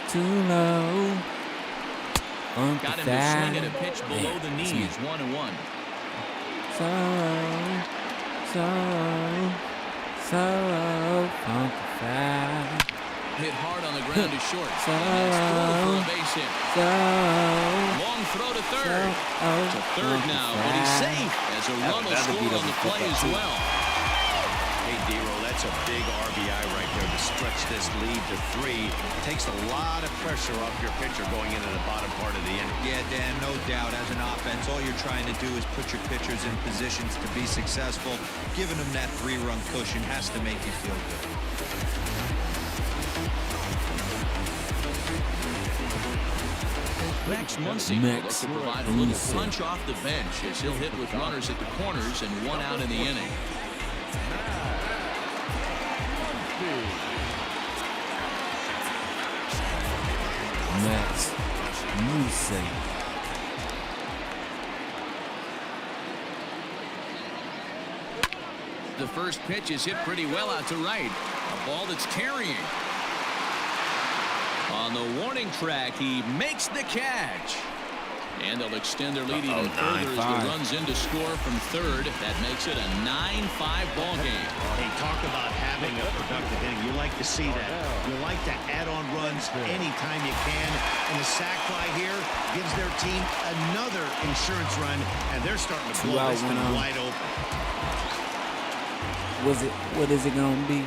Too low. Got him to swing at a pitch below the knees, 1-1. So funky. Hit hard on the ground to short. And that's throw for a base hit. Long throw to third. To third now, but he's safe as a run will score on the play as well. Hey, D-Row, that's a big RBI right there to stretch this lead to 3. Takes a lot of pressure off your pitcher going into the bottom part of the inning. Yeah, Dan, no doubt. As an offense, all you're trying to do is put your pitchers in positions to be successful. Giving them that 3-run cushion has to make you feel good. Max Muncy will look to provide a little punch off the bench as he'll hit with runners at the corners and 1 out in the inning. Max Muncy. The first pitch is hit pretty well out to right. A ball that's carrying. On the warning track, he makes the catch. And they'll extend their lead even further as the runs in to score from third. That makes it a 9-5 ball game. Hey, talk about having a productive inning. You like to see that. You like to add on runs anytime you can. And the sac fly here gives their team another insurance run, and they're starting to blow this one wide open. What is it gonna be?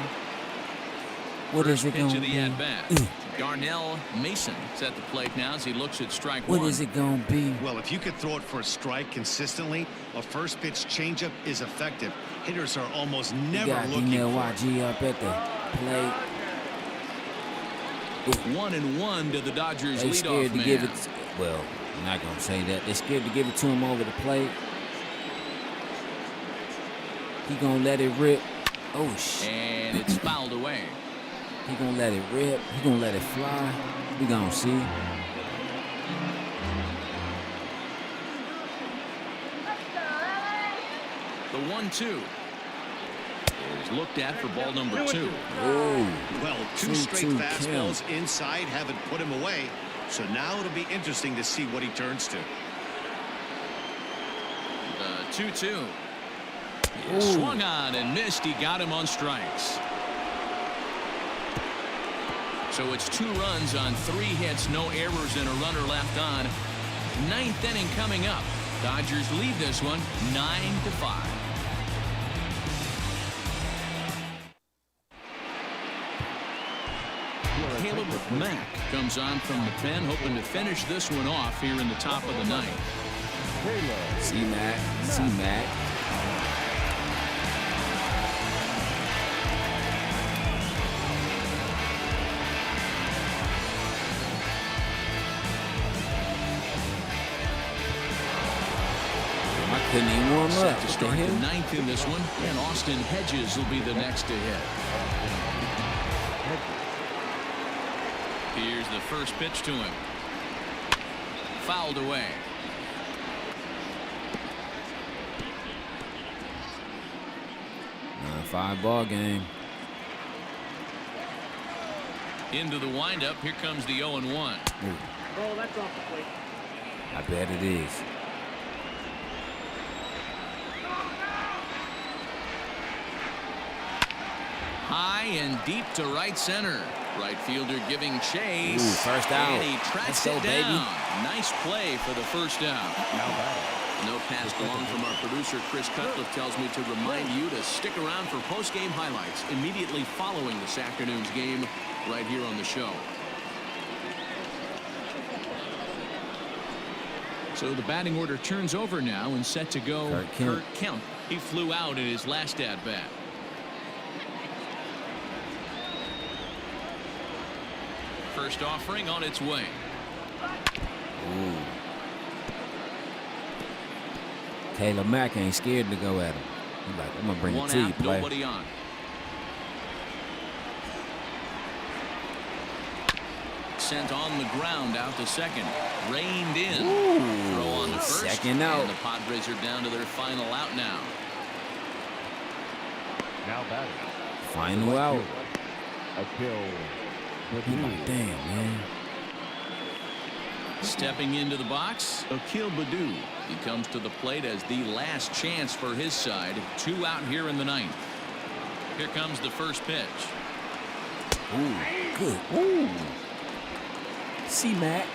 What is it Pitch gonna of the be? at-bat. Darnell Mason is at the plate now as he looks at strike one. What is it gonna be? Well, if you could throw it for a strike consistently, a first pitch changeup is effective. Hitters are almost You never got looking for it. YG up at the plate. 1-1 to the Dodgers They leadoff scared to man. give it. Well, I'm not gonna say that. They scared to give it to him over the plate. He gonna let it rip. Oh shit! And it's fouled away. He gonna let it rip. He gonna let it fly. We gonna see. The 1-2 is looked at for ball number 2. Oh, Well, two 2-2 straight count. fastballs inside haven't put him away. So now it'll be interesting to see what he turns to. The 2-2. Ooh. Swung on and missed. He got him on strikes. So it's 2 runs on 3 hits, no errors, and a runner left on. 9th inning coming up. Dodgers lead this one 9-5. Caleb Mack comes on from the pen, hoping to finish this one off here in the top of the 9th. C-Mac. I couldn't even warm Set up. to start the 9th in this one, and Austin Hedges will be the next to hit. Here's the first pitch to him. Fouled away. 9-5 ball game. Into the windup. Here comes the 0-1. Oh, that's off the plate. I bet it is. High and deep to right center. Right fielder giving chase. Ooh, first out. And he tracks Let's go, it down. baby. Nice play for the first out. Note passed along from our producer Chris Cutcliffe tells me to remind you to stick around for post-game highlights immediately following this afternoon's game right here on the show. So the batting order turns over now and set to go Kurt Kemp. He flew out in his last at-bat. First offering on its way. Ooh. Caleb Mack ain't scared to go at him. He's like, I'm gonna bring it to you, player. Nobody on. Sent on the ground out to second. Reined in. Ooh, throw on to first. second out. And the Padres are down to their final out now. Now batting. Final out. Akil. He like, damn, man. Stepping into the box, Akil Baddoo. He comes to the plate as the last chance for his side. 2 out here in the 9th. Here comes the first pitch. Ooh, good. Ooh. C-Mac.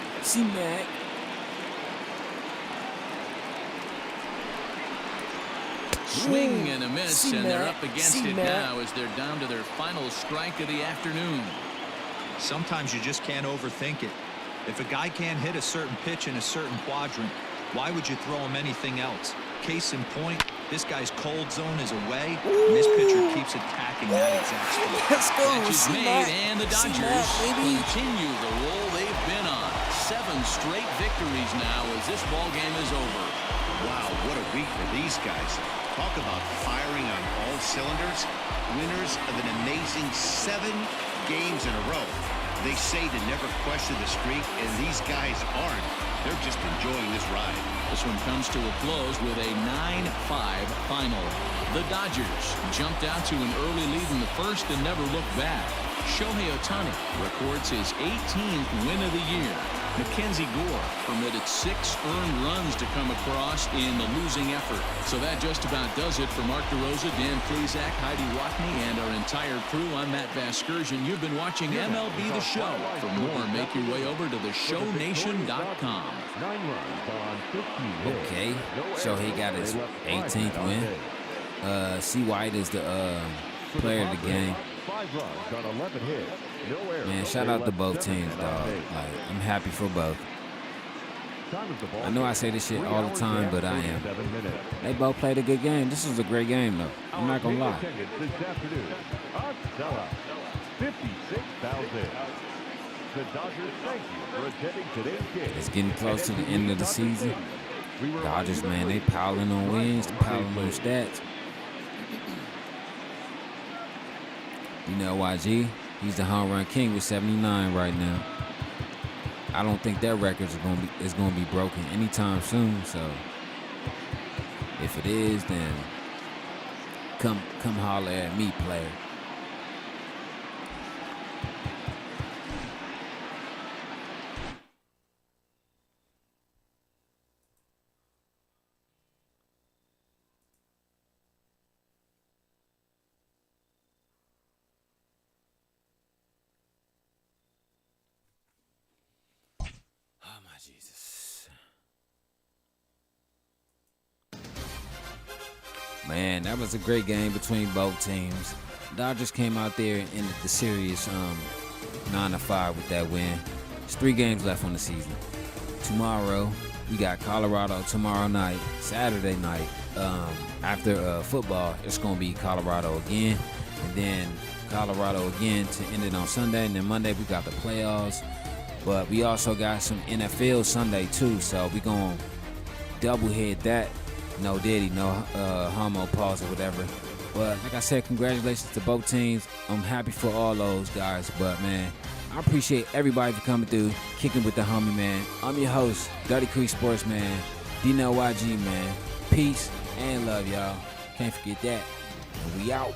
Swing and a miss, and they're up against it C-Mac. now as they're down to their final strike of the afternoon. Sometimes you just can't overthink it. If a guy can't hit a certain pitch in a certain quadrant, why would you throw him anything else? Case in point, this guy's cold zone is away, and this pitcher keeps attacking that exact spot. Let's go. Catch is made, and the Dodgers baby. continue the roll they've been on. 7 straight victories now as this ball game is over. Wow, what a week for these guys. Talk about firing on all cylinders. Winners of an amazing 7 games in a row. They say to never question the streak, and these guys aren't. They're just enjoying this ride. This one comes to a close with a 9-5 final. The Dodgers jumped out to an early lead in the first and never looked back. Shohei Ohtani records his 18th win of the year. Mackenzie Gore permitted 6 earned runs to come across in the losing effort. So that just about does it for Mark DeRosa, Dan Plesac, Heidi Watney, and our entire crew. I'm Matt Vasgersian. You've been watching MLB The Show. For more, make your way over to theshownation.com. 9 runs on 15 hits. Okay, No so he errors. got his They left 18th five win. out. C. White is the player of the game. 5 runs on 11 hits. No errors. Man, shout out to both teams, dog. Like, I'm happy for both. I know I say this shit all the time, but I am. They both played a good game. This was a great game, though. I'm not gonna lie. This afternoon, a sellout, 56,000. The Dodgers thank you for attending today's game. It's getting close to the end of the season. Dodgers, man, they piling on wins, they piling on stats. You know, YG, he's the home run king with 79 right now. I don't think their record is gonna be broken anytime soon. So if it is, then come holler at me, player. Jesus. Man, that was a great game between both teams. Dodgers came out there and ended the series 9-5 with that win. There's 3 games left on the season. Tomorrow, we got Colorado tomorrow night, Saturday night. After football, it's going to be Colorado again. And then Colorado again to end it on Sunday. And then Monday, we got the playoffs. But we also got some NFL Sunday, too. So we going to double head that. No Diddy, no homo pause or whatever. But like I said, congratulations to both teams. I'm happy for all those guys. But, man, I appreciate everybody for coming through, kicking with the homie, man. I'm your host, Dirty Creek Sports, man. Darnell YG, man. Peace and love, y'all. Can't forget that. And we out.